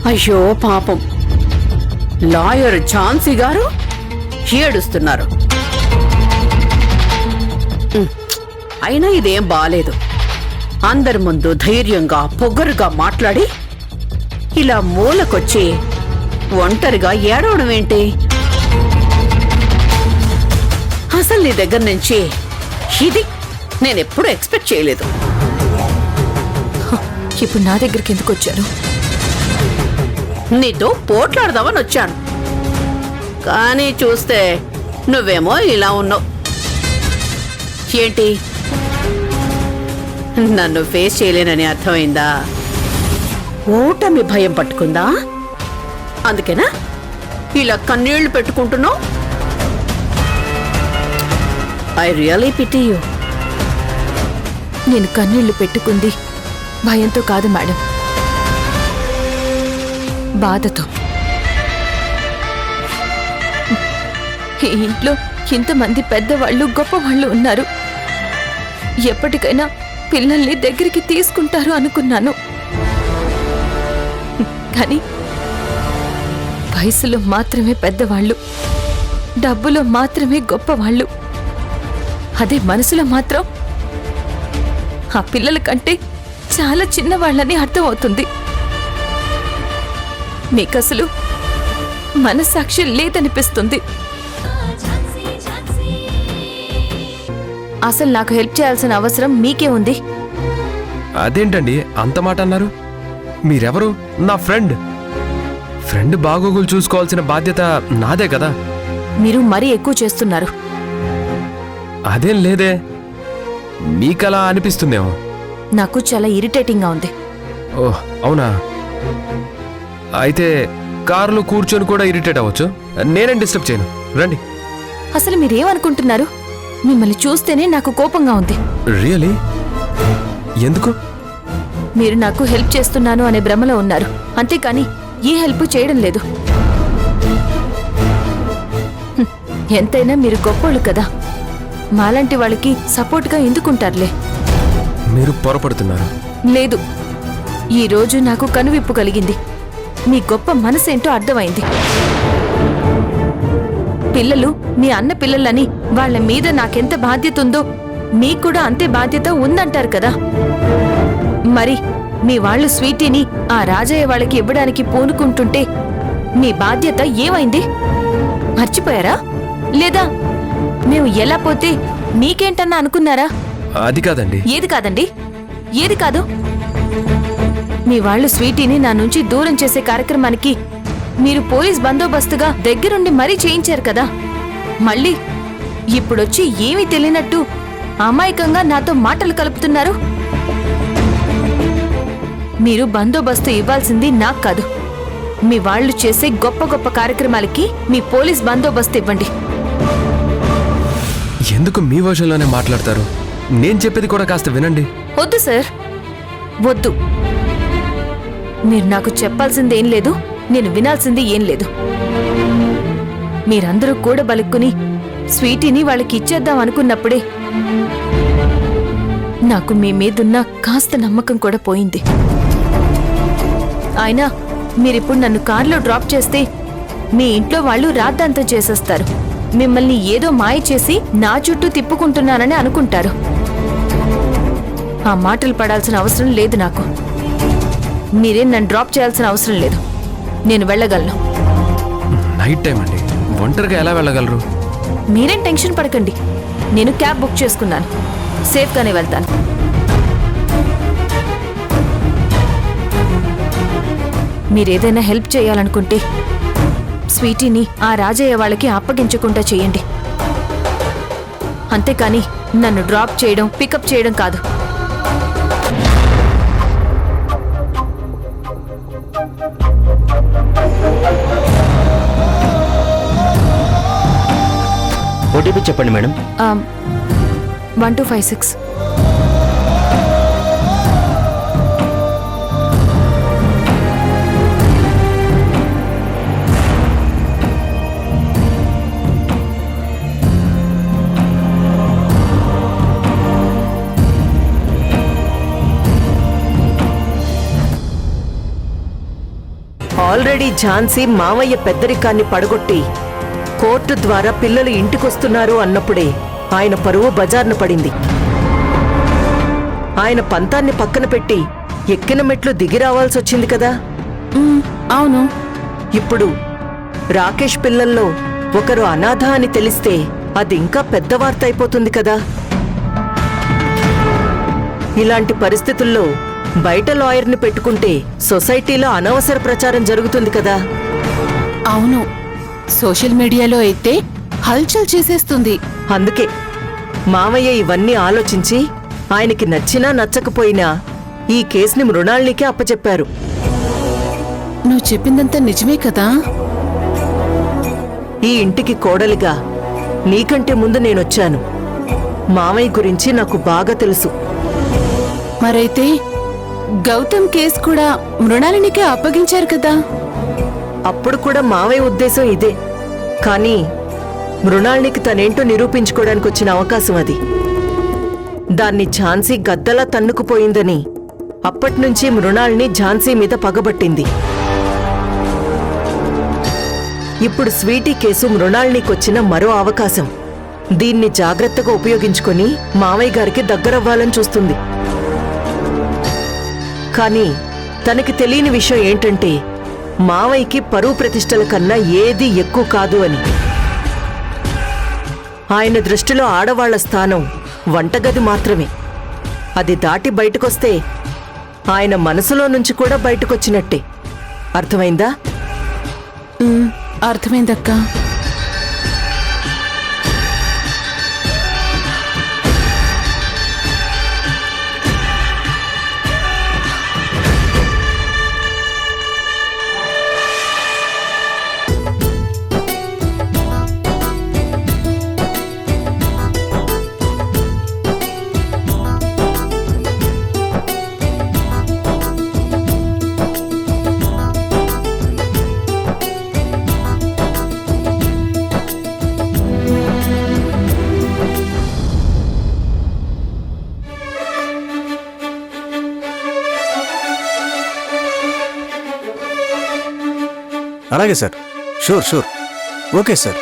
E: అయ్యో పాపం, లాయర్ ఝాన్సీ గారు ఏడుస్తున్నారు. అయినా ఇదేం బాలేదు. అందరి ముందు ధైర్యంగా పొగరుగా మాట్లాడి ఇలా మూలకొచ్చి ఒంటరిగా ఏడవడం ఏంటి? అసలు నీ దగ్గర నుంచి ఇది నేనెప్పుడూ ఎక్స్పెక్ట్ చేయలేదు.
B: ఇప్పుడు నా దగ్గరికి ఎందుకు వచ్చారు?
E: నీతో పోట్లాడదామని వచ్చాను, కానీ చూస్తే నువ్వేమో ఇలా ఉన్నావు. ఏంటి, నన్ను ఫేస్ చేయలేనని అర్థమైందా? ఓటమి భయం పట్టుకుందా? అందుకేనా ఇలా కన్నీళ్లు పెట్టుకుంటున్నావు? I really pity you.
B: నేను కన్నీళ్లు పెట్టుకుంది భయంతో కాదు మేడం, బాధతో. ఈ ఇంట్లో ఇంతమంది పెద్దవాళ్ళు, గొప్పవాళ్ళు ఉన్నారు. ఎప్పటికైనా పిల్లల్ని దగ్గరికి తీసుకుంటారు అనుకున్నాను. కానీ వయసులో మాత్రమే పెద్దవాళ్ళు, డబ్బులో మాత్రమే గొప్పవాళ్ళు. అదే మనసులో మాత్రం ఆ పిల్లల కంటే చాలా చిన్నవాళ్ళని అర్థమవుతుంది. మీకసలు మనస్సాక్షి లేదనిపిస్తుంది. అసలు నాకు హెల్ప్ చేయాల్సిన అవసరం మీకే ఉంది.
C: అదేంటండి అంత మాట అన్నారు? మీరెవరు? నా ఫ్రెండ్. ఫ్రెండ్ బాగోగులు చూసుకోవాల్సిన బాధ్యత నాదే కదా.
B: మీరు మరీ ఎక్కువ చేస్తున్నారు.
C: అదేం లేదే, మీకలా అనిపిస్తుందేమో.
B: నాకు చాలా ఇరిటేటింగ్గా ఉంది.
C: ఓహ్ అవునా? అయితే కారులో కూర్చొని కూడా ఇరిటేట్ అవ్వచ్చు. నేనేం డిస్టర్బ్ చేయను, రండి.
B: అసలు మీరేమనుకుంటున్నారు? మిమ్మల్ని చూస్తేనే నాకు కోపంగా ఉంది.
C: రియలీ? ఎందుకు?
B: మీరు నాకు హెల్ప్ చేస్తున్నాను అనే భ్రమలో ఉన్నారు, అంతేకాని ఏ హెల్ప్ చేయడం లేదు. ఎంతైనా మీరు గొప్పోళ్ళు కదా, మాలాంటి వాళ్ళకి సపోర్ట్గా ఎందుకుంటారులే.
C: మీరు పొరపడుతున్నారు.
B: లేదు, ఈ రోజు నాకు కనువిప్పు కలిగింది. మీ గొప్ప మనసేంటో అర్థమైంది. పిల్లలు మీ అన్న పిల్లలని వాళ్ళ మీద నాకెంత బాధ్యత ఉందో మీకు కూడా అంతే బాధ్యత ఉందంటారు కదా. మరి మీ వాళ్ళు స్వీటీని ఆ రాజయ్య వాళ్ళకి ఇవ్వడానికి పూనుకుంటుంటే మీ బాధ్యత ఏమైంది? మర్చిపోయారా? లేదా మేము ఎలా పోతే మీకేంటన్నా అనుకున్నారా?
C: అది కాదండి.
B: ఏది కాదండి? ఏది కాదు? మీ వాళ్ళు స్వీటీని నా నుంచి దూరం చేసే కార్యక్రమానికి మీరు పోలీస్ బందోబస్తుగా దగ్గరుండి మరీ చేయించారు కదా, మళ్ళీ ఇప్పుడొచ్చి ఏమీ తెలియనట్టు అమాయకంగా నాతో మాటలు కలుపుతున్నారు. మీరు బందోబస్తు ఇవ్వాల్సింది నాకు కాదు, మీ వాళ్ళు చేసే గొప్ప గొప్ప కార్యక్రమాలకి మీ పోలీస్ బందోబస్తు ఇవ్వండి.
C: ఎందుకు మీ వర్షంలోనే మాట్లాడతారు? నేను చెప్పేది కూడా కాస్త వినండి.
B: వద్దు సార్, వద్దు. మీరు నాకు చెప్పాల్సింది ఏం లేదు, నేను వినాల్సింది ఏం లేదు. మీరందరూ కూడా బలుక్కుని స్వీటీని వాళ్ళకి ఇచ్చేద్దాం అనుకున్నప్పుడే నాకు మీ మీదున్న కాస్త నమ్మకం కూడా పోయింది. అయినా మీరిప్పుడు నన్ను కారులో డ్రాప్ చేస్తే మీ ఇంట్లో వాళ్ళు రాద్ధాంతం చేసేస్తారు. మిమ్మల్ని ఏదో మాయ చేసి నా చుట్టూ తిప్పుకుంటున్నానని అనుకుంటారు. ఆ మాటలు పడాల్సిన అవసరం లేదు నాకు. మీరేం నన్ను డ్రాప్ చేయాల్సిన అవసరం లేదు, నేను వెళ్ళగలను.
C: నైట్ టైం అండి, ఒంటరిగా ఎలా వెళ్ళగలరు?
B: మీరేం టెన్షన్ పడకండి, నేను క్యాబ్ బుక్ చేసుకున్నాను, సేఫ్గానే వెళ్తాను. మీరేదైనా హెల్ప్ చేయాలనుకుంటే స్వీటీని ఆ రాజయ్య వాళ్ళకి అప్పగించకుండా చేయండి. అంతేకాని నన్ను డ్రాప్ చేయడం, పికప్ చేయడం కాదు.
L: ఓటీపీ చెప్పండి మేడం.
B: 1256.
G: ఆల్రెడీ ఝాన్సీ మామయ్య పెద్దరికాన్ని పడగొట్టి కోర్టు ద్వారా పిల్లలు ఇంటికొస్తున్నారు అన్నప్పుడే ఆయన పరువు బజార్న పడింది. ఆయన పంతాన్ని పక్కన పెట్టి ఎక్కిన మెట్లు దిగి రావాల్సొచ్చింది కదా.
E: అవును.
G: ఇప్పుడు రాకేష్ పిల్లల్లో ఒకరు అనాథ అని తెలిస్తే అది ఇంకా పెద్ద వార్త అయిపోతుంది కదా. ఇలాంటి పరిస్థితుల్లో బయట లాయర్ని పెట్టుకుంటే సొసైటీలో అనవసర ప్రచారం జరుగుతుంది కదా.
E: అవును, సోషల్ మీడియాలో అయితే హల్చల్ చేసేస్తుంది.
G: అందుకే మామయ్య ఇవన్నీ ఆలోచించి ఆయనకి నచ్చినా నచ్చకపోయినా ఈ కేసుని మృణాల్నికే అప్పచెప్పారు.
E: నువ్వు చెప్పిందంతా నిజమే కదా?
G: ఈ ఇంటికి కోడలిగా నీకంటే ముందు నేనొచ్చాను. మామయ్య గురించి నాకు బాగా తెలుసు.
E: మరైతే గౌతమ్ కేసు కూడా మృణాలినికే అప్పగించారు కదా?
G: అప్పుడు కూడా మావయ్య ఉద్దేశం ఇదే. కానీ మృణాల్నికి తనేంటో నిరూపించుకోవడానికి వచ్చిన అవకాశం అది. దాన్ని ఝాన్సీ గద్దలా తన్నుకుపోయిందని అప్పట్నుంచి మృణాల్ని ఝాన్సీ మీద పగబట్టింది. ఇప్పుడు స్వీటీ కేసు మృణాల్నికొచ్చిన మరో అవకాశం. దీన్ని జాగ్రత్తగా ఉపయోగించుకొని మావయ్య గారికి దగ్గరవ్వాలని చూస్తుంది. కానీ తనకి తెలియని విషయం ఏంటంటే మావయ్యకి పరువు ప్రతిష్టల కన్నా ఏది ఎక్కువ కాదు అని. ఆయన దృష్టిలో ఆడవాళ్ల స్థానం వంటగది మాత్రమే. అది దాటి బయటకొస్తే ఆయన మనసులో నుంచి కూడా బయటకొచ్చినట్టే. అర్థమైందా?
E: అర్థమైందక్కా.
L: అలాగే sir. Sure sure. Okay sir.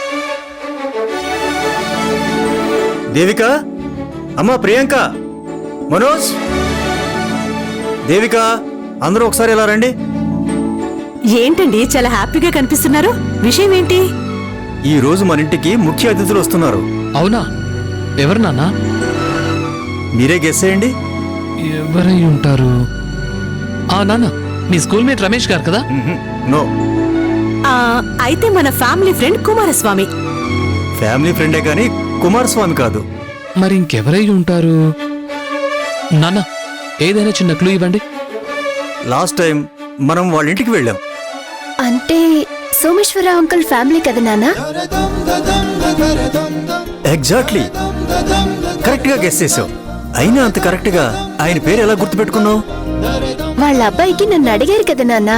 L: Devika, అమ్మా ప్రియాంక, మనోజ్, దేవిక, అందరూ ఒకసారి ఇలా రండి.
E: ఏంటండి చాలా హ్యాపీగా కనిపిస్తున్నారు? విషయం ఏంటి?
L: ఈ రోజు మన ఇంటికి ముఖ్య అతిథులు వస్తున్నారు.
M: అవునా? ఎవరు నాన్నా?
L: మీరే గెస్ చేయండి.
M: ఎవరై ఉంటారు? నాన్న నీ స్కూల్ మేట్ రమేష్ గారు కదా?
L: నో.
E: అయితే మన ఫ్యామిలీ ఫ్రెండ్ కుమారస్వామి.
L: ఫ్యామిలీ ఫ్రెండే కానీ కుమారస్వామి కాదు.
M: మరి ఇంకెవరై ఉంటారు? నాన్న ఏదైనా చిన్న క్లూ ఇవ్వండి.
L: లాస్ట్ టైం మనం వాళ్ళ ఇంటికి వెళ్ళాం.
J: అంటే సోమేశ్వర అంకుల్ ఫ్యామిలీ కదా నాన్న?
L: ఎగ్జాక్ట్లీ కరెక్ట్ గా గెస్ చేసావు. అయినా అంత కరెక్ట్ గా ఆయన పేరు ఎలా గుర్తుపెట్టుకున్నావు?
J: వాళ్ళ అబ్బాయికి నన్ను అడిగారు కదా నాన్న.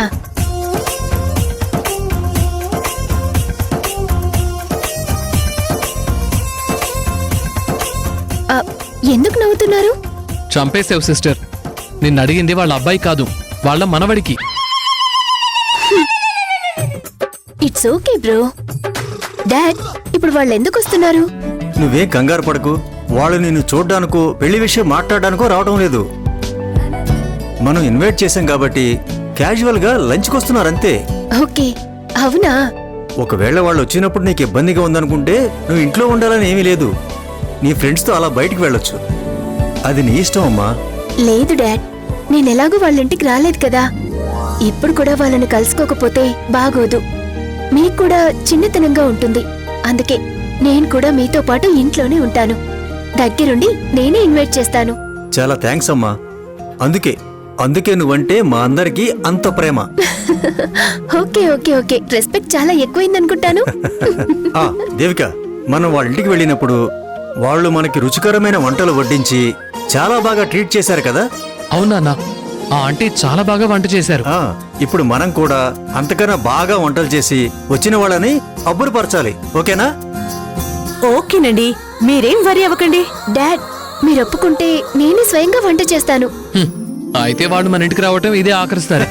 J: ఎందుకు నవ్వుతున్నారు?
M: చంపేసావు సిస్టర్. నిన్ను అడిగింది వాళ్ళ అబ్బాయి కాదు, వాళ్ళ మనవడికి.
J: It's okay bro. డాడ్, ఇప్పుడు వాళ్ళు ఎందుకు వస్తున్నారు?
L: నువ్వేం కంగారు పడకు. వాళ్ళు నిన్ను చూడ్డానికో పెళ్లి విషయం మాట్లాడడానికో రావడం లేదు. మనం ఇన్వైట్ చేశాం కాబట్టి క్యాజువల్ గా లంచ్కి వస్తున్నారంతే.
J: ఓకే, అవునా?
L: ఒకవేళ వాళ్ళు వచ్చినప్పుడు నీకు ఇబ్బందిగా ఉందనుకుంటే నువ్వు ఇంట్లో ఉండాలని ఏమీ లేదు. నీ ఫ్రెండ్స్తో అలా బయటికి వెళ్ళొచ్చు. అది నీ ఇష్టం అమ్మా.
J: లేదు డాడ్, నేనెలాగూ వాళ్ళ ఇంటికి రాలేదు కదా. ఇప్పుడు కూడా వాళ్ళని కలుసుకోకపోతే బాగోదు. మీకు కూడా చిన్నతనంగా ఉంటుంది. అందుకే నేను కూడా మీతో పాటు ఇంట్లోనే ఉంటాను. దగ్గరుండి నేనే ఇన్వైట్ చేస్తాను.
L: చాలా థ్యాంక్స్ అమ్మా. అందుకే నువ్వంటే మా అందరికీ అంత ప్రేమ.
J: ఓకే ఓకే ఓకే, రెస్పెక్ట్ చాలా ఎక్కువైందనుకుంటాను.
L: దేవిక, మనం వాళ్ళ ఇంటికి వెళ్ళినప్పుడు వాళ్ళు మనకి రుచికరమైన వంటలు వడ్డించి చాలా బాగా ట్రీట్ చేశారు కదా?
M: అవునా? ఆ ఆంటీ చాలా బాగా వంట చేశారు.
L: ఇప్పుడు మనం కూడా అంతకన్నా బాగా వంటలు చేసి వచ్చిన వాళ్ళని అబ్బురపరచాలి. ఓకేనా?
E: ఓకేనండి, మీరేం వరి అవ్వకండి.
J: డాడ్, మీరు ఒప్పుకుంటే నేనే స్వయంగా వంట చేస్తాను.
M: అయితే వాళ్ళు మన ఇంటికి రావటం ఇదే ఆకరిస్తారు.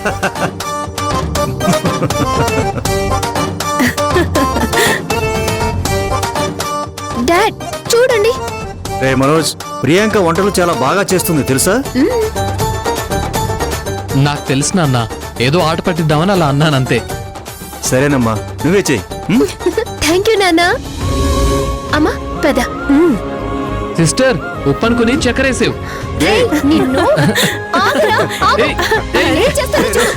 J: డాడ్ చూడండి.
L: రే మనోజ్, ప్రియాంక వంటలు చాలా బాగా చేస్తుంది తెలుసా?
M: నాకు తెలుసు నాన్న, ఏదో ఆట పట్టిద్దామని అలా అన్నానంతే.
L: సరేనమ్మా, నువ్వే చెయ్యి.
J: థ్యాంక్ యూ నాన్న. అమ్మా పద.
M: సిస్టర్, ఉప్పు అనుకుని చక్కెరేసేవు.
J: నిన్ను ఆగురా, ఆగు. ఏం చేస్తానో చూడు.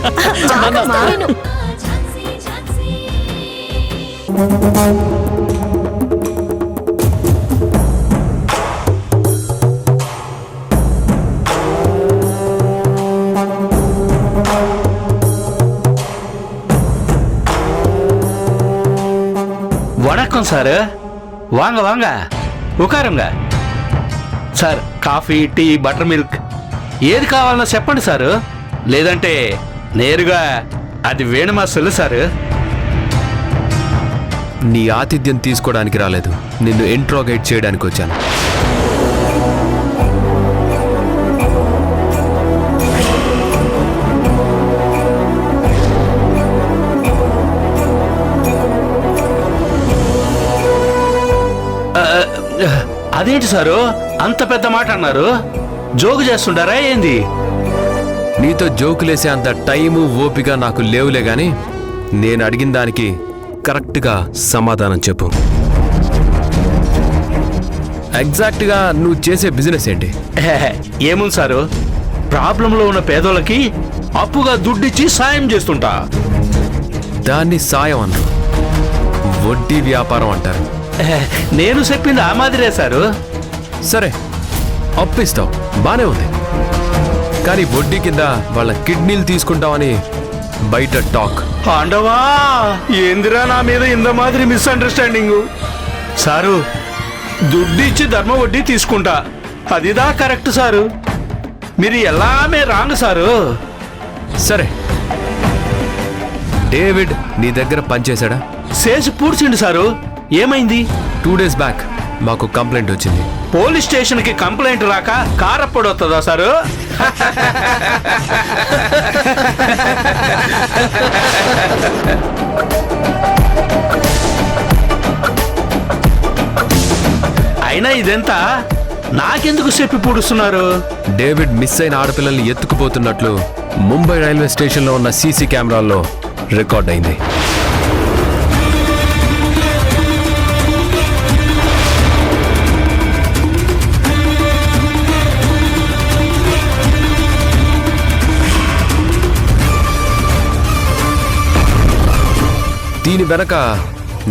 J: జాగ్రత్త నేను.
N: வணக்கம் சார். வாங்க வாங்க உட்காருங்க sir. Coffee, tea, buttermilk ఏది కావాలన్నా చెప్పండి సార్. లేదంటే నేరుగా అది వేణుమా సొల్లు సార్.
C: నీ ఆతిథ్యం తీసుకోవడానికి రాలేదు, నిన్ను ఇంట్రోగేట్ చేయడానికి వచ్చాను.
N: అదేంటి సారు అంత పెద్ద మాట అన్నారు? జోకు చేస్తుంటారా ఏంది?
C: నీతో జోకులేసే అంత టైము ఓపిక నాకు లేవులే గాని నేను అడిగిన దానికి కరెక్ట్గా సమాధానం చెప్పు. ఎగ్జాక్ట్గా నువ్వు చేసే బిజినెస్ ఏంటి?
N: ఏముంది సారు, ప్రాబ్లంలో ఉన్న పేదోళ్ళకి అప్పుగా దుడ్డిచ్చి సాయం చేస్తుంటా.
C: దాన్ని సాయం అన్నారు, వడ్డీ వ్యాపారం అంటారు.
N: నేను చెప్పింది ఆ మాదిరే సారు.
C: సరే, అప్పిస్తావు, బానే ఉంది. కానీ వడ్డీ కింద వాళ్ళ కిడ్నీలు తీసుకుంటామని బయట టాక్.
N: పాండవా, ఏందిరా నా మీద ఇంత మాదిరి మిస్అండర్స్టాండింగ్? సారు, దుడ్డిచ్చి ధర్మ వడ్డీ తీసుకుంటా, అదిదా కరెక్ట్ సారు. మీరు ఎలామే రాంగ్ సారు.
C: సరే, డేవిడ్ నీ దగ్గర పనిచేశాడా?
N: చేసి పూడ్చిండు సారు. ఏమైంది?
C: 2 days బ్యాక్ మాకు కంప్లైంట్ వచ్చింది.
N: పోలీస్ స్టేషన్ కి కంప్లైంట్ రాక కారప్పుడు వస్తుందా సారు? అయినా ఇదెంత నాకెందుకు చెప్పి పూడుస్తున్నారు?
C: డేవిడ్ మిస్ అయిన ఆడపిల్లల్ని ఎత్తుకుపోతున్నట్లు ముంబై రైల్వే స్టేషన్లో ఉన్న సీసీ కెమెరాల్లో రికార్డ్ అయింది. దీని వెనక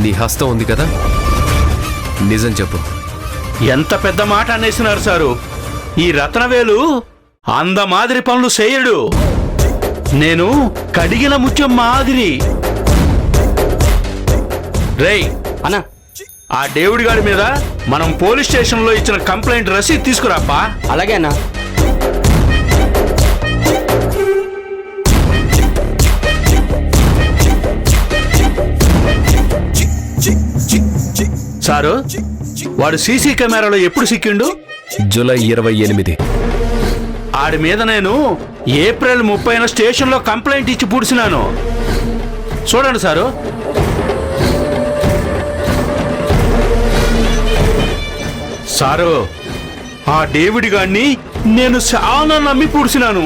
C: నీ హస్తం ఉంది కదా, నిజం చెప్పు.
N: ఎంత పెద్ద మాట అనేసినారు సారు. ఈ రత్నవేలు అంద మాదిరి పనులు చేయడు. నేను కడిగిన ముత్యం మాదిరి. రేయ్ అన్న, ఆ డేవిడ్ గారి మీద మనం పోలీస్ స్టేషన్ లో ఇచ్చిన కంప్లైంట్ రసీదు తీసుకురాపా. అలాగే అన్న. సారు, వాడు సీసీ కెమెరాలో ఎప్పుడు సిక్కిండు?
C: జూలై 28.
N: ఆడి మీద నేను ఏప్రిల్ 30న స్టేషన్లో కంప్లైంట్ ఇచ్చి పూడ్చినాను. చూడండి సారు. సారు, ఆ డేవిడ్ గారిని నేను చాలా నమ్మి పూడ్చినాను.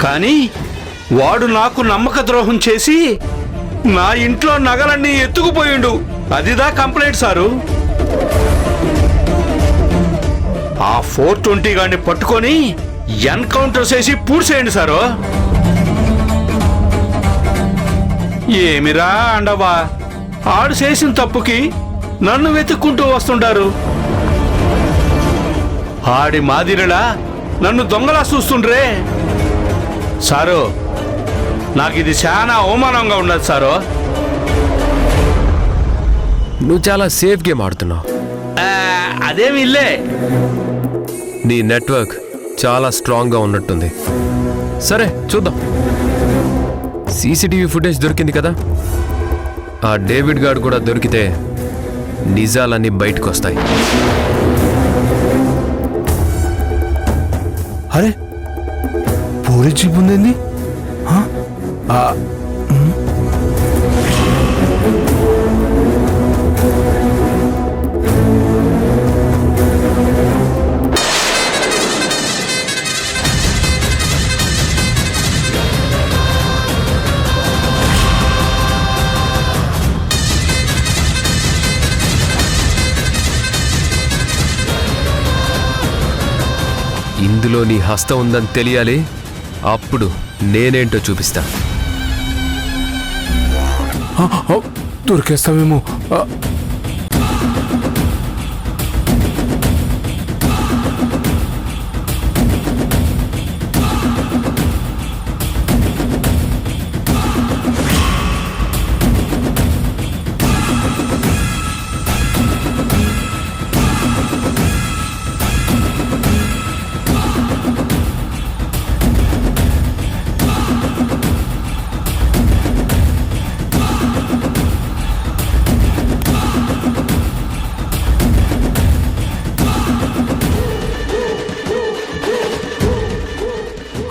N: కానీ వాడు నాకు నమ్మక ద్రోహం చేసి నా ఇంట్లో నగలన్నీ ఎత్తుకుపోయిండు. అదిదా కంప్లైంట్ సారు. ఆ 420 గాడిని పట్టుకొని ఎన్కౌంటర్ చేసి పూడ్చేయండి సారు. ఏమిరా అండవా, ఆడు చేసిన తప్పుకి నన్ను వెతుక్కుంటూ వస్తుంటారు. ఆడి మాదిరిలా నన్ను దొంగలా చూస్తుండ్రే. సారు, నాకు ఇది చాలా అవమానంగా ఉండదు సారు.
C: నువ్వు చాలా సేఫ్ గేమ్ ఆడుతున్నావు.
N: అదేమి ఇల్లే.
C: నీ నెట్వర్క్ చాలా స్ట్రాంగ్గా ఉన్నట్టుంది. సరే చూద్దాం. సీసీటీవీ ఫుటేజ్ దొరికింది కదా, ఆ డేవిడ్ గార్డ్ కూడా దొరికితే నిజాలన్నీ బయటకు వస్తాయి.
H: అరే, పోలీస్ జీప్ ఉందండి.
C: ఇందులో నీ హస్తం ఉందని తెలియాలి. అప్పుడు నేనేంటో చూపిస్తా.
H: దొరికేస్తామేమో.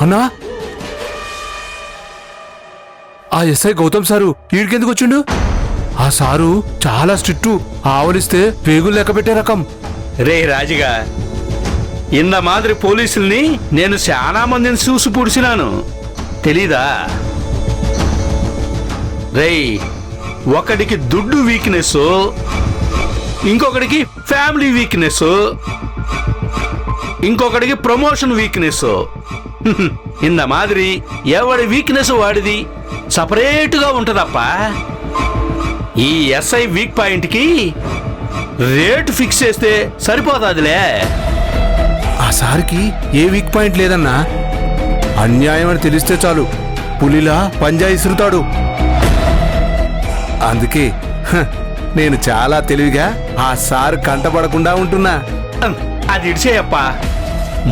H: అన్నా, ఆ ఎస్ఐ గౌతమ్ సారు ఈడికెందుకు వచ్చిండు? ఆ సారు చాలా స్ట్రిక్టు. ఆవలిస్తే పేగులు లెక్క పెట్టే రకం.
N: రే రాజుగా, ఇంత మాదిరి పోలీసుల్ని నేను చాలా మందిని చూసి పూడ్చినాను, తెలీదా? రేయ్, ఒకడికి దుడ్డు వీక్నెస్, ఇంకొకడికి ఫ్యామిలీ వీక్నెస్, ఇంకొకడికి ప్రమోషన్ వీక్నెస్. ఇంత మాదిరి ఎవడి వీక్నెస్ వాడిది సపరేట్గా ఉంటదప్ప. ఈ ఎస్ఐ వీక్ పాయింట్కి రేటు ఫిక్స్ చేస్తే సరిపోతాదిలే.
H: ఆ సార్కి ఏ వీక్ పాయింట్ లేదన్నా. అన్యాయం అని తెలిస్తే చాలు పులిలా పంజా ఇసురుతాడు. అందుకే నేను చాలా తెలివిగా ఆ సార్ కంటపడకుండా ఉంటున్నా.
N: అది ఇడిచేయప్ప.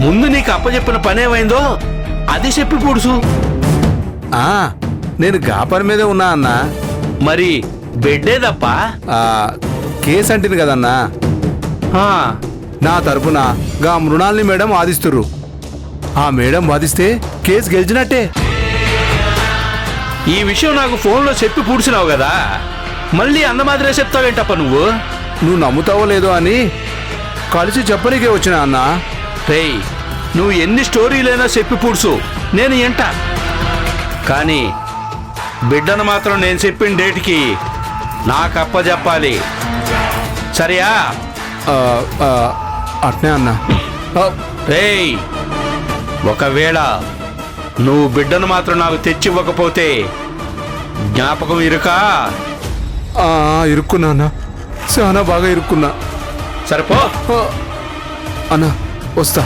N: ముందు నీకు అప్పచెప్పిన పనేమైందో అది చెప్పి పూడుసు.
H: నేను గా పని మీదే ఉన్నా అన్నా.
N: మరి బెడ్డేదప్ప?
H: కేసు అంటుంది కదన్నా. నా తరపున గా మృణాల్ని మేడం వాదిస్తుర్రు. ఆ మేడం వాదిస్తే కేసు గెలిచినట్టే.
N: ఈ విషయం నాకు ఫోన్లో చెప్పి పూడ్చినావు కదా, మళ్ళీ అన్న మాదిరే చెప్తావేంటప్ప నువ్వు?
H: నువ్వు నమ్ముతావో లేదో అని కలిసి చెప్పనికే వచ్చినా అన్నా.
N: రేయ్, నువ్వు ఎన్ని స్టోరీలైనా చెప్పి పూడ్చు, నేను ఎంట. కానీ బిడ్డను మాత్రం నేను చెప్పిన డేట్కి నాకు అప్పచెప్పాలి, సరియా?
H: అట్నే అన్నా.
N: రేయ్, ఒకవేళ నువ్వు బిడ్డను మాత్రం నాకు తెచ్చివ్వకపోతే జ్ఞాపకం ఇరుకా
H: ఇరుక్కున్నా అన్న, చాలా బాగా ఇరుక్కున్నా.
N: సరిపో.
H: అన్న వస్తా.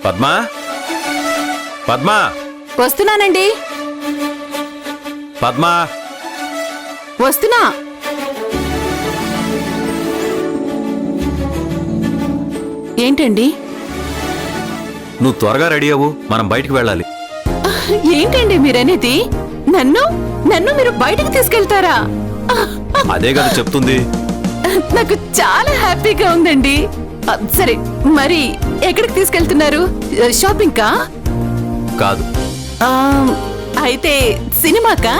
I: పద్మా, పద్మా,
E: వస్తున్నానండి,
I: పద్మా.
E: వస్తున్నా. ఏంటండి?
I: నువ్వు త్వరగా రెడీ అవ్వు, మనం బయటికి వెళ్ళాలి.
E: ఏంటండి మీరనేది? నన్ను నన్ను మీరు బయటికి తీసుకెళ్తారా?
I: అదే కదా చెప్తుంది.
E: నాకు చాలా హ్యాపీగా ఉందండి. సరే, మరి ఎక్కడికి తీసుకెళ్తున్నారు? షాపింగ్ కా?
I: కాదు.
E: అయితే సినిమాకా?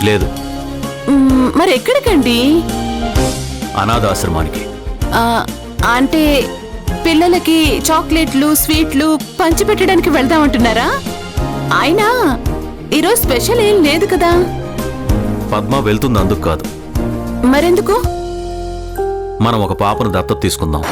I: లేదు.
E: మరి ఎక్కడికండి?
I: అనాథాశ్రమానికి.
E: అంటే పిల్లలకి చాక్లెట్లు, స్వీట్లు పంచిపెట్టడానికి వెళ్దామంటున్నారా? అయినా ఈరోజు స్పెషల్ ఏం లేదు కదా.
I: పద్మ వెళ్తుంది అందుకు కాదు.
E: మరెందుకు?
I: మనం ఒక పాపను దత్తత తీసుకుందాం.